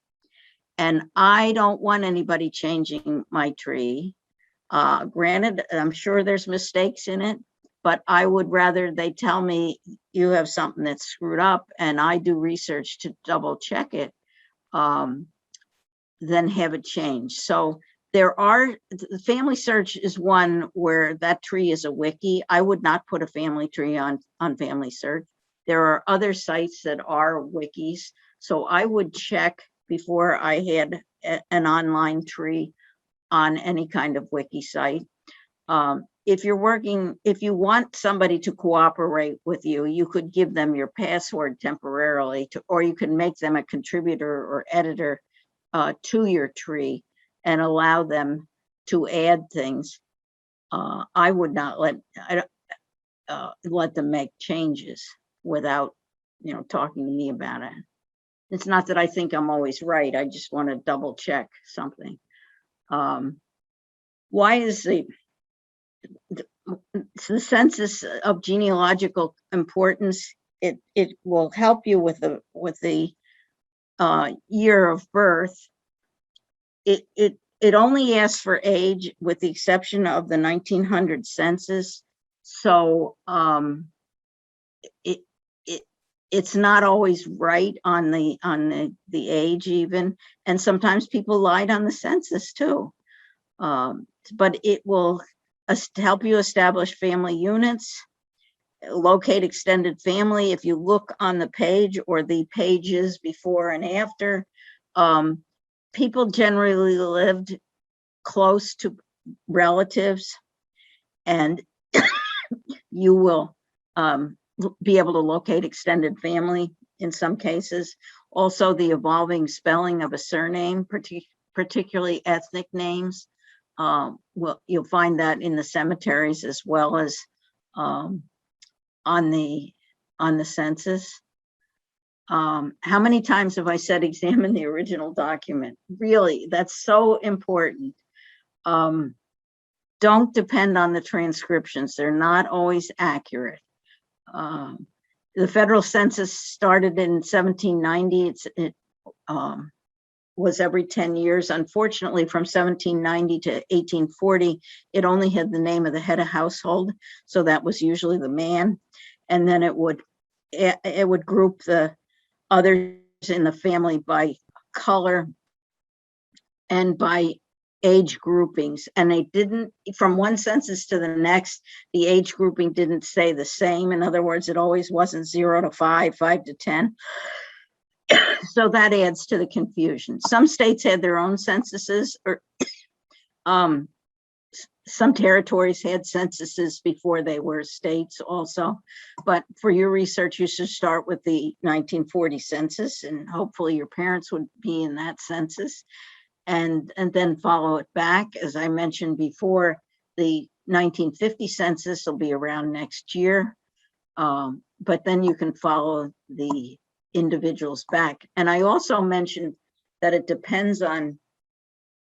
And I don't want anybody changing my tree. Granted, I'm sure there's mistakes in it, but I would rather they tell me you have something that's screwed up and I do research to double check it than have it changed. So the family search is one where that tree is a wiki. I would not put a family tree on family search. There are other sites that are wikis. So I would check before I had an online tree on any kind of wiki site. If you want somebody to cooperate with you, you could give them your password temporarily, or you can make them a contributor or editor to your tree and allow them to add things. I would not let them make changes without, talking to me about it. It's not that I think I'm always right. I just want to double check something. Why is the census of genealogical importance? It will help you with the year of birth. It only asks for age, with the exception of the 1900 census. So it's not always right on the age even, and sometimes people lied on the census too. But it will help you establish family units, locate extended family. If you look on the page or the pages before and after, people generally lived close to relatives, and you will be able to locate extended family in some cases. Also, the evolving spelling of a surname, particularly ethnic names, you'll find that in the cemeteries as well as on the census. How many times have I said examine the original document? Really, that's so important. Don't depend on the transcriptions. They're not always accurate. The federal census started in 1790. It was every 10 years. Unfortunately, from 1790 to 1840, it only had the name of the head of household. So that was usually the man. And then it would group the others in the family by color and by age groupings. And they didn't, from one census to the next, the age grouping didn't stay the same. In other words, it always wasn't 0 to 5, 5 to 10. So that adds to the confusion. Some states had their own censuses, or some territories had censuses before they were states also. But for your research, you should start with the 1940 census, and hopefully your parents would be in that census, and then follow it back. As I mentioned before, the 1950 census will be around next year, but then you can follow the individuals back. And I also mentioned that it depends on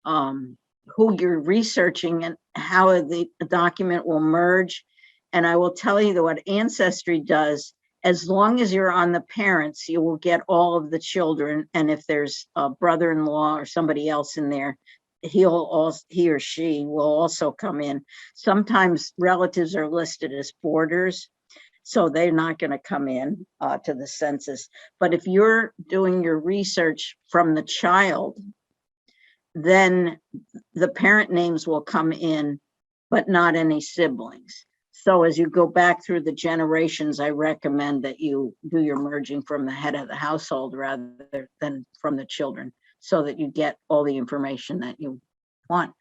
who you're researching and how the document will merge. And I will tell you that what Ancestry does, as long as you're on the parents, you will get all of the children. And if there's a brother-in-law or somebody else in there, he or she will also come in. Sometimes relatives are listed as boarders, so they're not going to come in to the census. But if you're doing your research from the child, then the parent names will come in, but not any siblings. So as you go back through the generations, I recommend that you do your merging from the head of the household rather than from the children, so that you get all the information that you want.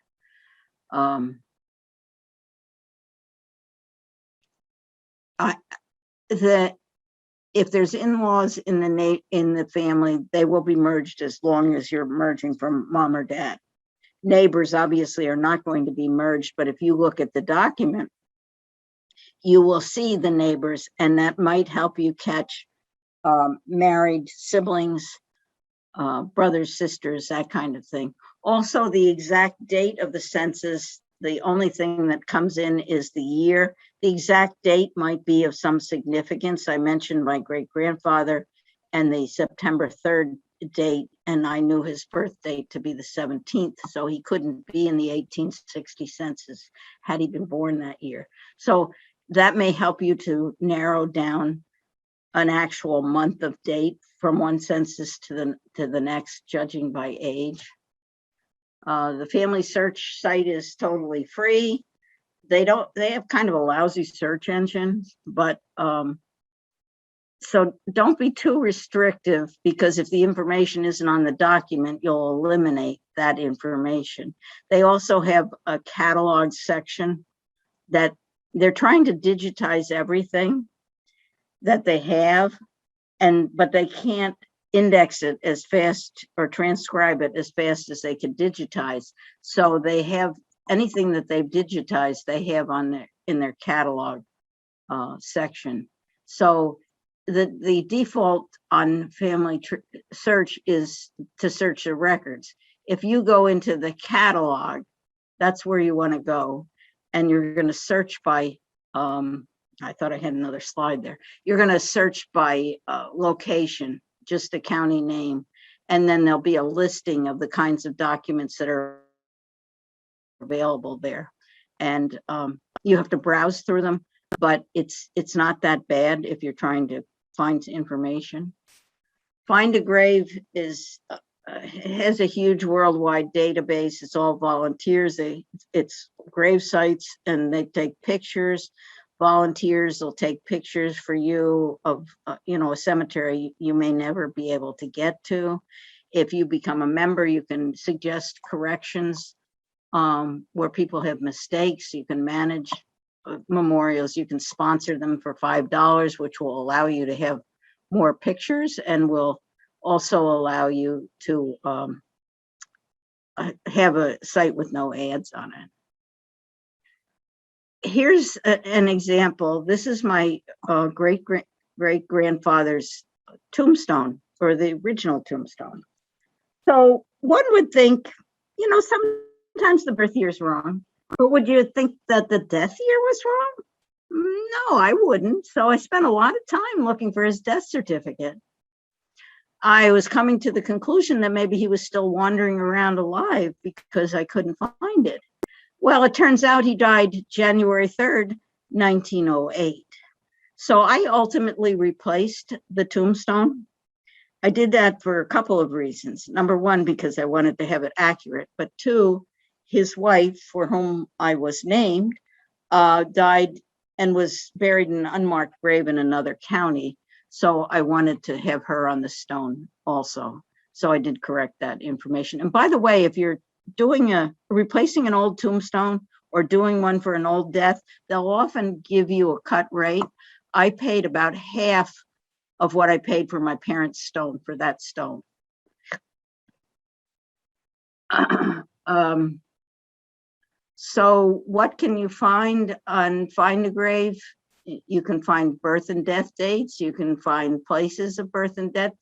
If there's in-laws in the family, they will be merged as long as you're merging from mom or dad. Neighbors obviously are not going to be merged, but if you look at the document, you will see the neighbors, and that might help you catch married siblings, brothers, sisters, that kind of thing. Also, the exact date of the census, the only thing that comes in is the year. The exact date might be of some significance. I mentioned my great-grandfather and the September 3rd date, and I knew his birth date to be the 17th, so he couldn't be in the 1860 census had he been born that year. So that may help you to narrow down an actual month of date from one census to the next, judging by age. The family search site is totally free. They have kind of a lousy search engine, but so don't be too restrictive, because if the information isn't on the document, you'll eliminate that information. They also have a catalog section that they're trying to digitize everything that they have, but they can't index it as fast or transcribe it as fast as they can digitize. So they have anything that they've digitized, they have in their catalog section. So the default on family search is to search the records. If you go into the catalog, that's where you want to go, and you're going to search by I thought I had another slide there. You're going to search by location, just a county name, and then there'll be a listing of the kinds of documents that are available there. And you have to browse through them, but it's not that bad if you're trying to find information. Find a Grave has a huge worldwide database. It's all volunteers. It's grave sites, and they take pictures. Volunteers will take pictures for you of a cemetery you may never be able to get to. If you become a member, you can suggest corrections where people have mistakes. You can manage memorials. You can sponsor them for $5, which will allow you to have more pictures and will also allow you to have a site with no ads on it. Here's an example. This is my great-grandfather's tombstone, or the original tombstone. So one would think, sometimes the birth year is wrong, but would you think that the death year was wrong? No, I wouldn't. So I spent a lot of time looking for his death certificate. I was coming to the conclusion that maybe he was still wandering around alive because I couldn't find it. Well, it turns out he died January 3rd, 1908. So I ultimately replaced the tombstone. I did that for a couple of reasons. Number one, because I wanted to have it accurate, but two, his wife, for whom I was named, died and was buried in an unmarked grave in another county. So I wanted to have her on the stone also. So I did correct that information. And by the way, if you're replacing an old tombstone or doing one for an old death, they'll often give you a cut rate. I paid about half of what I paid for my parents' stone for that stone. So what can you find on Find a Grave? You can find birth and death dates. You can find places of birth and death,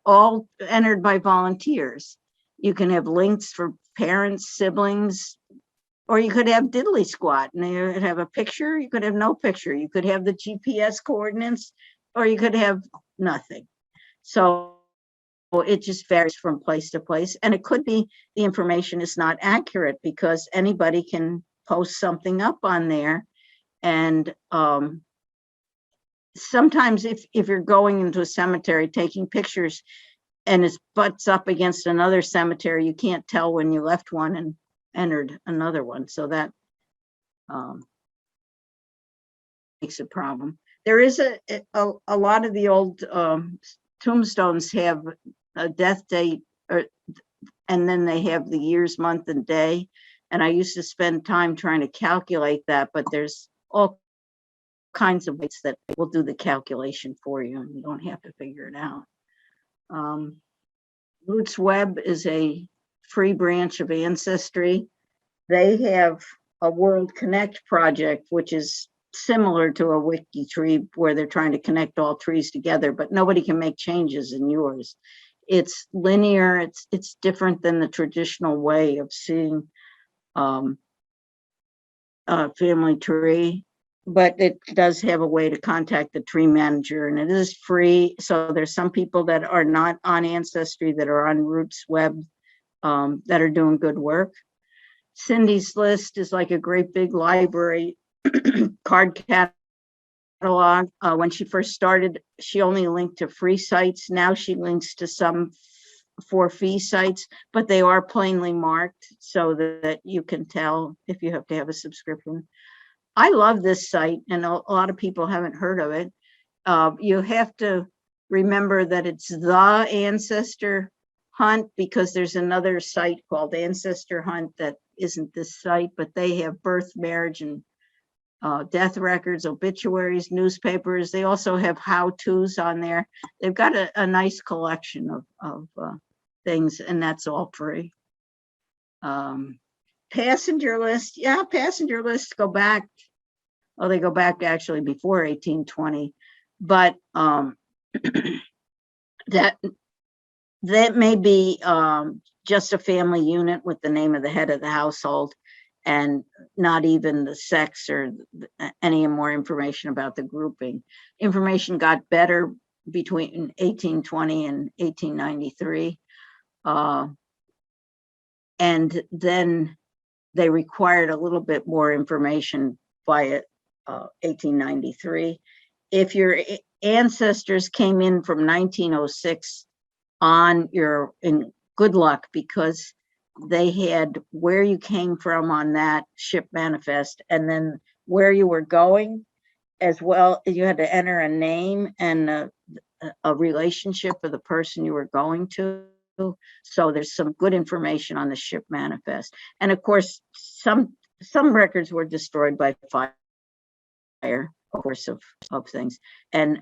all entered by volunteers. You can have links for parents, siblings, or you could have diddly squat and you could have a picture. You could have no picture. You could have the GPS coordinates, or you could have nothing. So it just varies from place to place. And it could be the information is not accurate because anybody can post something up on there. And sometimes if you're going into a cemetery taking pictures and it butts up against another cemetery, you can't tell when you left one and entered another one. So that makes a problem. There is a lot of the old tombstones have a death date, and then they have the years, month, and day. And I used to spend time trying to calculate that, but there's all kinds of ways that will do the calculation for you, and you don't have to figure it out. Roots Web is a free branch of Ancestry. They have a World Connect project, which is similar to a wiki tree where they're trying to connect all trees together, but nobody can make changes in yours. It's linear. It's different than the traditional way of seeing a family tree, but it does have a way to contact the tree manager, and it is free. So there's some people that are not on Ancestry that are on Roots Web that are doing good work. Cindy's list is like a great big library card catalog. When she first started, she only linked to free sites. Now she links to some for fee sites, but they are plainly marked so that you can tell if you have to have a subscription. I love this site, and a lot of people haven't heard of it. You have to remember that it's the Ancestor Hunt, because there's another site called Ancestor Hunt that isn't this site, but they have birth, marriage, and death records, obituaries, newspapers. They also have how-tos on there. They've got a nice collection of things, and that's all free. Passenger list, yeah, passenger lists go back. Oh, they go back actually before 1820, but that may be just a family unit with the name of the head of the household, and not even the sex or any more information about the grouping. Information got better between 1820 and 1893. And then they required a little bit more information by 1893. If your ancestors came in from 1906 on, you're in good luck, because they had where you came from on that ship manifest, and then where you were going as well. You had to enter a name and a relationship of the person you were going to. So there's some good information on the ship manifest. And of course, some records were destroyed by fire, of course, of things. And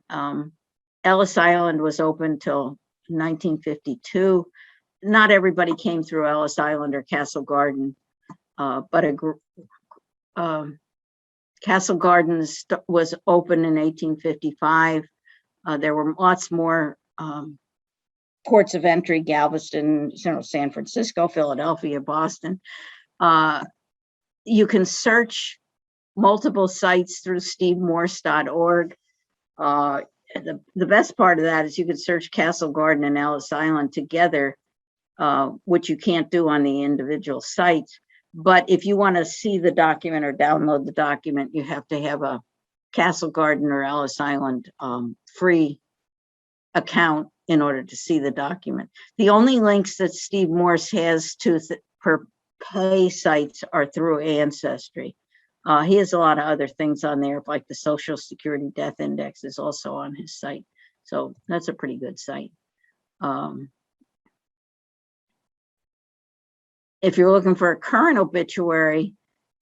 Ellis Island was open till 1952. Not everybody came through Ellis Island or Castle Garden, but Castle Garden was open in 1855. There were lots more ports of entry: Galveston, San Francisco, Philadelphia, Boston. You can search multiple sites through stevemorse.org. The best part of that is you can search Castle Garden and Ellis Island together, which you can't do on the individual sites. But if you want to see the document or download the document, you have to have a Castle Garden or Ellis Island free account in order to see the document. The only links that Steve Morse has to per pay sites are through Ancestry. He has a lot of other things on there, like the Social Security Death Index is also on his site. So that's a pretty good site. If you're looking for a current obituary,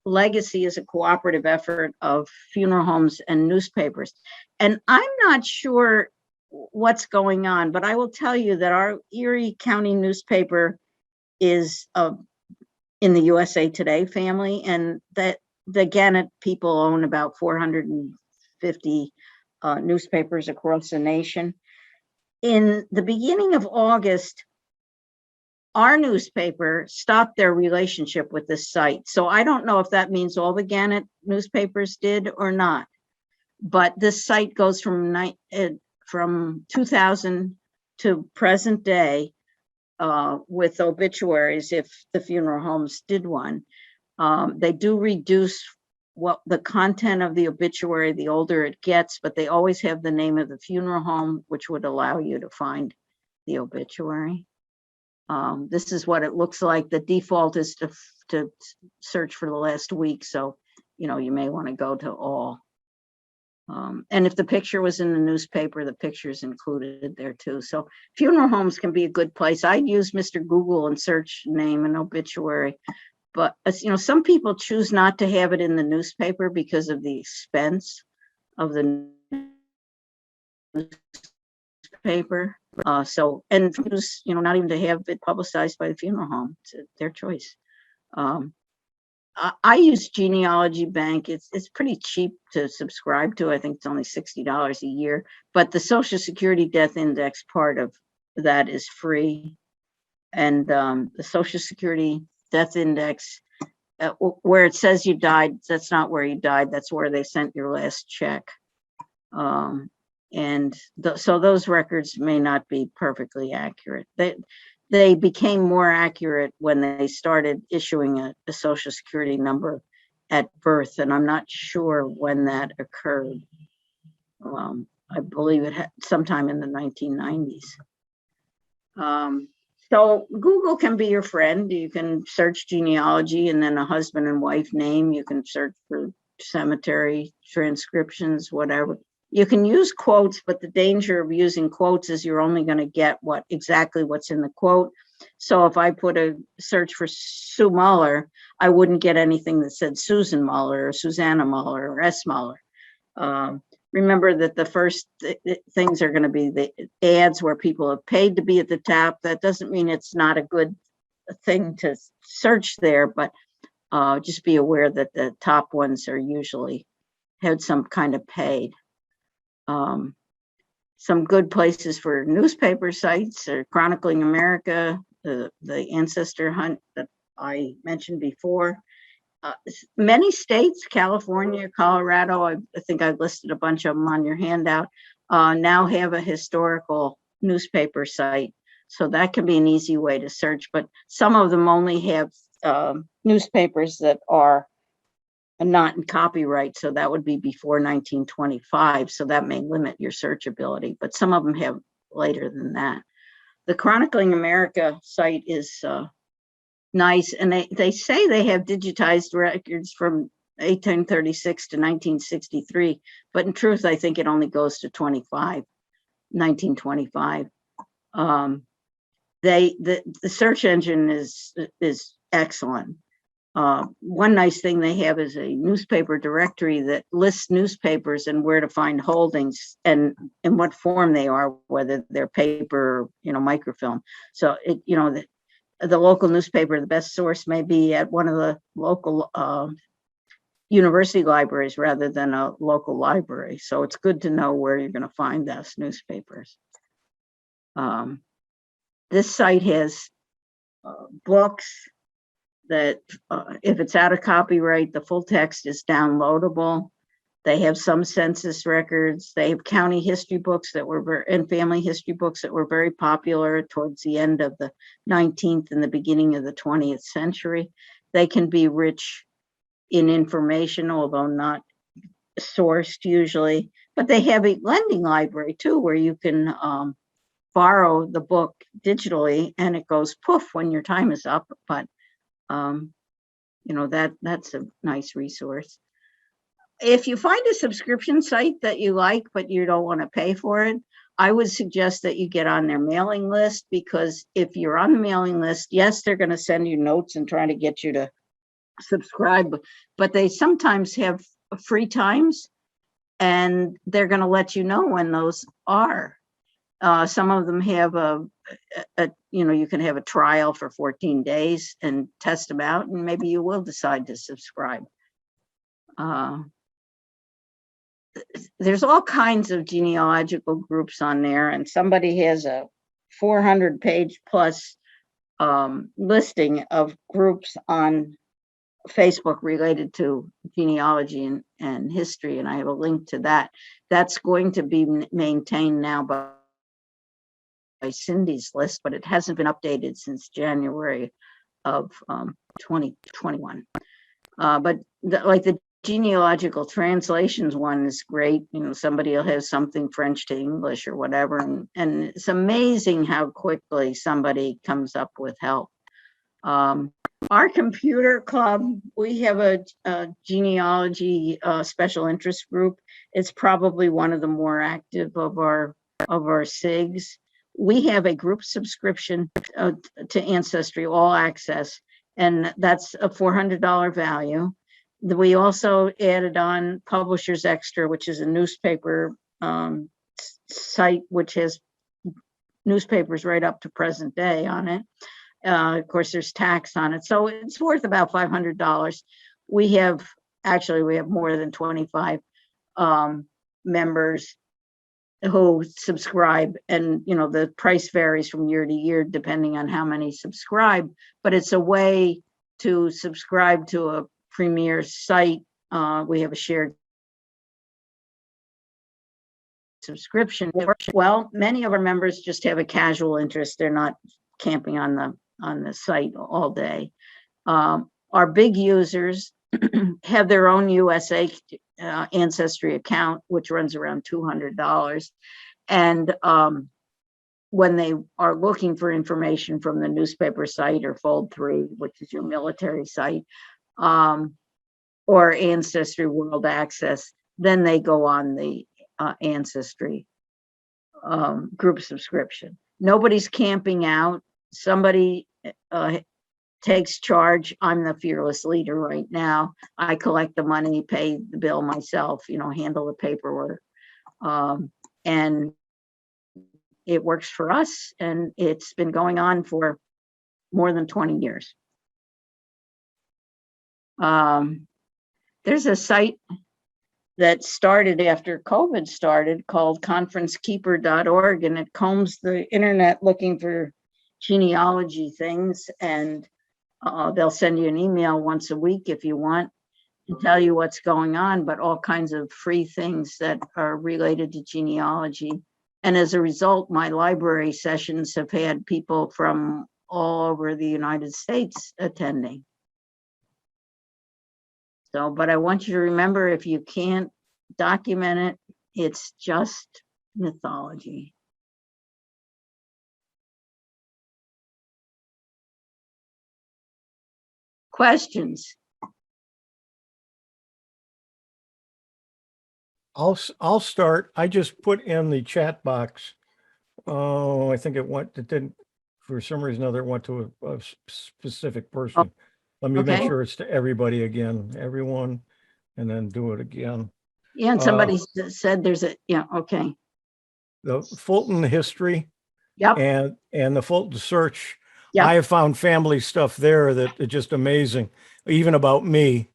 Legacy is a cooperative effort of funeral homes and newspapers. And I'm not sure what's going on, but I will tell you that our Erie County newspaper is in the USA Today family, and that the Gannett people own about 450 newspapers across the nation. In the beginning of August, our newspaper stopped their relationship with this site. So I don't know if that means all the Gannett newspapers did or not, but this site goes from 2000 to present day with obituaries if the funeral homes did one. They do reduce what the content of the obituary the older it gets, but they always have the name of the funeral home, which would allow you to find the obituary. This is what it looks like. The default is to search for the last week. So, you may want to go to all. And if the picture was in the newspaper, the picture is included there too. So funeral homes can be a good place. I'd use Mr. Google and search name and obituary. But some people choose not to have it in the newspaper because of the expense of the newspaper. And not even to have it publicized by the funeral home. It's their choice. I use Genealogy Bank. It's pretty cheap to subscribe to. I think it's only $60 a year, but the Social Security Death Index part of that is free. And the Social Security Death Index, where it says you died, that's not where you died. That's where they sent your last check. So those records may not be perfectly accurate. They became more accurate when they started issuing a Social Security number at birth, and I'm not sure when that occurred. I believe it sometime in the 1990s. So Google can be your friend. You can search genealogy and then a husband and wife name. You can search for cemetery transcriptions, whatever. You can use quotes, but the danger of using quotes is you're only going to get exactly what's in the quote. So if I put a search for Sue Mueller, I wouldn't get anything that said Susan Mueller or Susanna Mueller or S. Mueller. Remember that the first things are going to be the ads where people have paid to be at the top. That doesn't mean it's not a good thing to search there, but just be aware that the top ones are usually had some kind of paid. Some good places for newspaper sites are Chronicling America, the ancestor hunt that I mentioned before. Many states, California, Colorado, I think I've listed a bunch of them on your handout, now have a historical newspaper site. So that can be an easy way to search, but some of them only have newspapers that are not in copyright. So that would be before 1925. So that may limit your searchability, but some of them have later than that. The Chronicling America site is nice. And they say they have digitized records from 1836 to 1963, but in truth, I think it only goes to 1925. The search engine is excellent. One nice thing they have is a newspaper directory that lists newspapers and where to find holdings and in what form they are, whether they're paper, microfilm. So the local newspaper, the best source may be at one of the local university libraries rather than a local library. So it's good to know where you're going to find those newspapers. This site has books that if it's out of copyright, the full text is downloadable. They have some census records. They have county history books and family history books that were very popular towards the end of the 19th and the beginning of the 20th century. They can be rich in information, although not sourced usually, but they have a lending library too, where you can borrow the book digitally and it goes poof when your time is up. But that's a nice resource. If you find a subscription site that you like, but you don't want to pay for it, I would suggest that you get on their mailing list, because if you're on the mailing list, yes, they're going to send you notes and try to get you to subscribe, but they sometimes have free times and they're going to let you know when those are. Some of them have you can have a trial for 14 days and test them out, and maybe you will decide to subscribe. There's all kinds of genealogical groups on there, and somebody has a 400-page plus listing of groups on Facebook related to genealogy and history, and I have a link to that. That's going to be maintained now by Cindy's list, but it hasn't been updated since January of 2021. But the genealogical translations one is great. Somebody will have something French to English or whatever, and it's amazing how quickly somebody comes up with help. Our computer club, we have a genealogy special interest group. It's probably one of the more active of our SIGs. We have a group subscription to Ancestry All Access, and that's a $400 value. We also added on Publishers Extra, which is a newspaper site which has newspapers right up to present day on it. Of course, there's tax on it, so it's worth about $500. we have more than 25 members who subscribe, and the price varies from year to year depending on how many subscribe, but it's a way to subscribe to a premier site. We have a shared subscription. Well, many of our members just have a casual interest. They're not camping on the site all day. Our big users have their own USA Ancestry account, which runs around $200. And when they are looking for information from the newspaper site or Fold 3, which is your military site, or Ancestry World Access, then they go on the Ancestry group subscription. Nobody's camping out. Somebody takes charge. I'm the fearless leader right now. I collect the money, pay the bill myself, handle the paperwork. And it works for us, and it's been going on for more than 20 years. There's a site that started after COVID started called conferencekeeper.org, and it combs the internet looking for genealogy things, and they'll send you an email once a week if you want to tell you what's going on, but all kinds of free things that are related to genealogy. And as a result, my library sessions have had people from all over the United States attending. So, but I want you to remember, if you can't document it, it's just mythology. Questions? I'll start. I just put in the chat box. Oh, I think it didn't, for some reason or other, it went to a specific person. Let me make sure it's to everybody again, everyone, and then do it again. Yeah, and somebody said there's a, okay. The Fulton history. Yep. And the Fulton search. Yep. I have found family stuff there that is just amazing, even about me,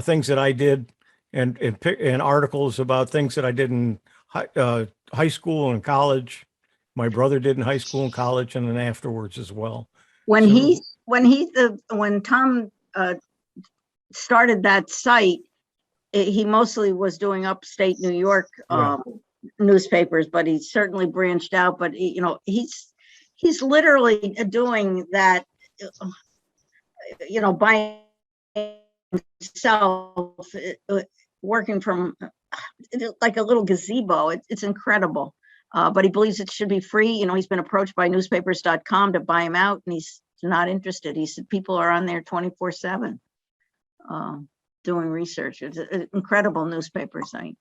things that I did, and articles about things that I did in high school and college. My brother did in high school and college, and then afterwards as well. When Tom started that site, he mostly was doing upstate New York newspapers, but he certainly branched out. But he's literally doing that, by himself, working from like a little gazebo. It's incredible. But he believes it should be free. He's been approached by newspapers.com to buy him out, and he's not interested. He said people are on there 24/7 doing research. It's an incredible newspaper site.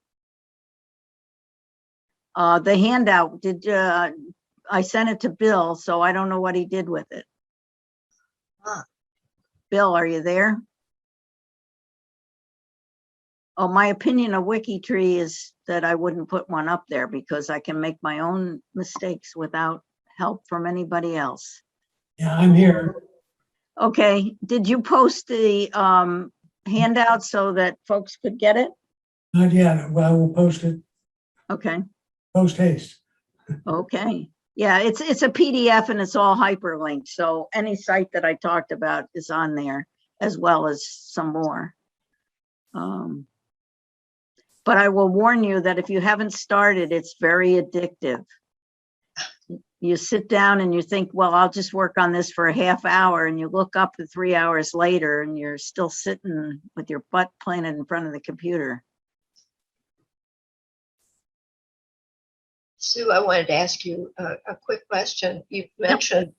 The handout, I sent it to Bill, so I don't know what he did with it. Bill, are you there? Oh, my opinion of WikiTree is that I wouldn't put one up there because I can make my own mistakes without help from anybody else. Yeah, I'm here. Okay, did you post the handout so that folks could get it? Not yet. Well, I will post it. Okay. Post haste. Okay. Yeah, it's a PDF and it's all hyperlinked. So any site that I talked about is on there, as well as some more. But I will warn you that if you haven't started, it's very addictive. You sit down and you think, well, I'll just work on this for a half hour, and you look up to 3 hours later and you're still sitting with your butt planted in front of the computer. Sue, I wanted to ask you a quick question. You mentioned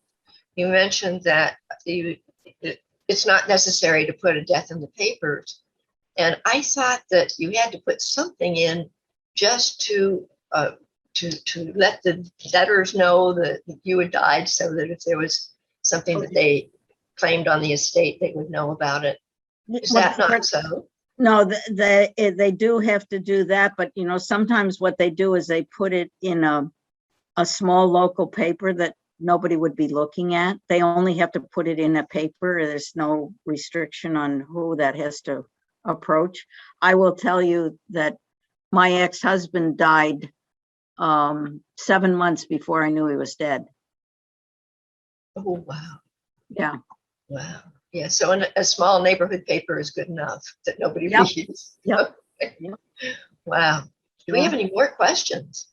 that it's not necessary to put a death in the papers. And I thought that you had to put something in just to let the debtors know that you had died, so that if there was something that they claimed on the estate, they would know about it. Is that not so? No, they do have to do that, but sometimes what they do is they put it in a small local paper that nobody would be looking at. They only have to put it in a paper. There's no restriction on who that has to approach. I will tell you that my ex-husband died 7 months before I knew he was dead. Oh, wow. Yeah. Wow. Yeah. So a small neighborhood paper is good enough that nobody Yep. reads. Yep. Okay. Yep. Wow. Do we Yeah. have any more questions?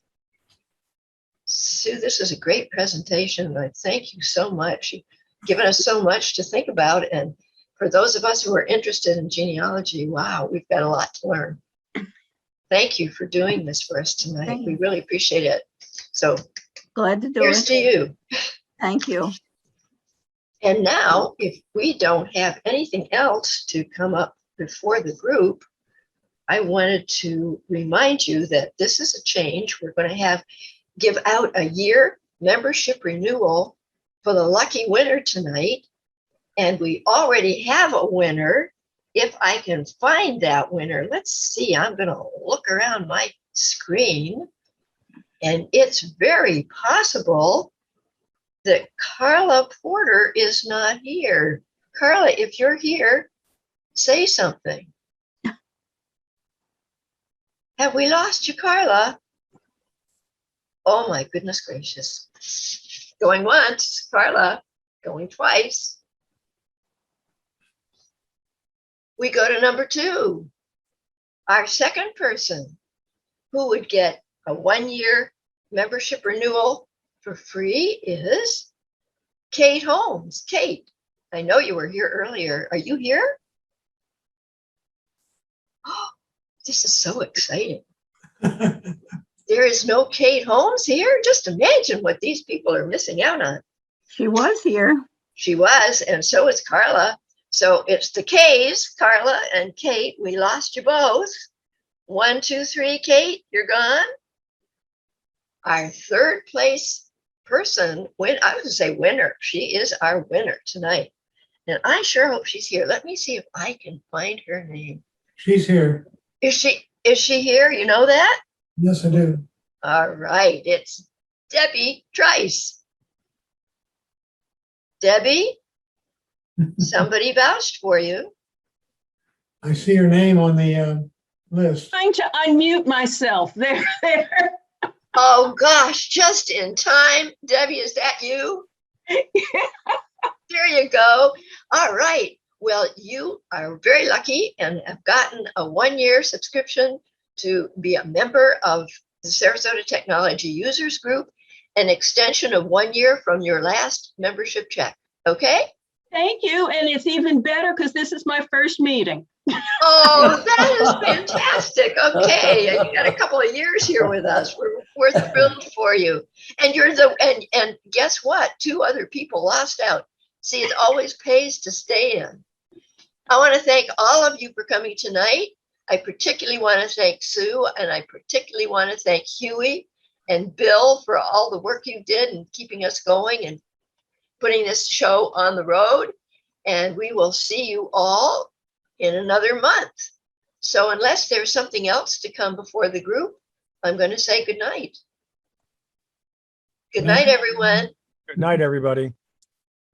Sue, this is a great presentation. I thank you so much. You've given us so much to think about. And for those of us who are interested in genealogy, wow, we've got a lot to learn. Thank you for doing this for us tonight. Thank We you. really appreciate it. So Glad to do here's it. to you. Thank you. And now, if we don't have anything else to come up before the group, I wanted to remind you that this is a change. We're going to give out a year membership renewal for the lucky winner tonight. And we already have a winner. If I can find that winner, let's see, I'm going to look around my screen. And it's very possible that Carla Porter is not here. Carla, if you're here, say something. Have we lost you, Carla? Oh my goodness gracious. Going once, Carla, going twice. We go to number 2. Our second person who would get a 1-year membership renewal for free is Kate Holmes. Kate, I know you were here earlier. Are you here? Oh, this is so exciting. There is no Kate Holmes here. Just imagine what these people are missing out on. She was here. She was, and so is Carla. So it's the K's, Carla and Kate. We lost you both. 1, 2, 3, Kate, you're gone. Our third place person, I would say winner. She is our winner tonight. And I sure hope she's here. Let me see if I can find her name. She's here. Is she here? You know that? Yes, I do. All right. It's Debbie Trice. Debbie, somebody vouched for you. I see her name on the list. Trying to unmute myself. There. Oh gosh, just in time. Debbie, is that you? There you go. All right. Well, you are very lucky and have gotten a 1-year subscription to be a member of the Sarasota Technology Users Group, an extension of 1 year from your last membership check. Okay? Thank you. And it's even better because this is my first meeting. Oh, that is fantastic. Okay. And you got a couple of years here with us. We're thrilled for you. And and guess what? 2 other people lost out. See, it always pays to stay in. I want to thank all of you for coming tonight. I particularly want to thank Sue, and I particularly want to thank Huey and Bill for all the work you did in keeping us going and putting this show on the road. And we will see you all in another month. So unless there's something else to come before the group, I'm going to say good night. Good night, everyone. Good night, everybody.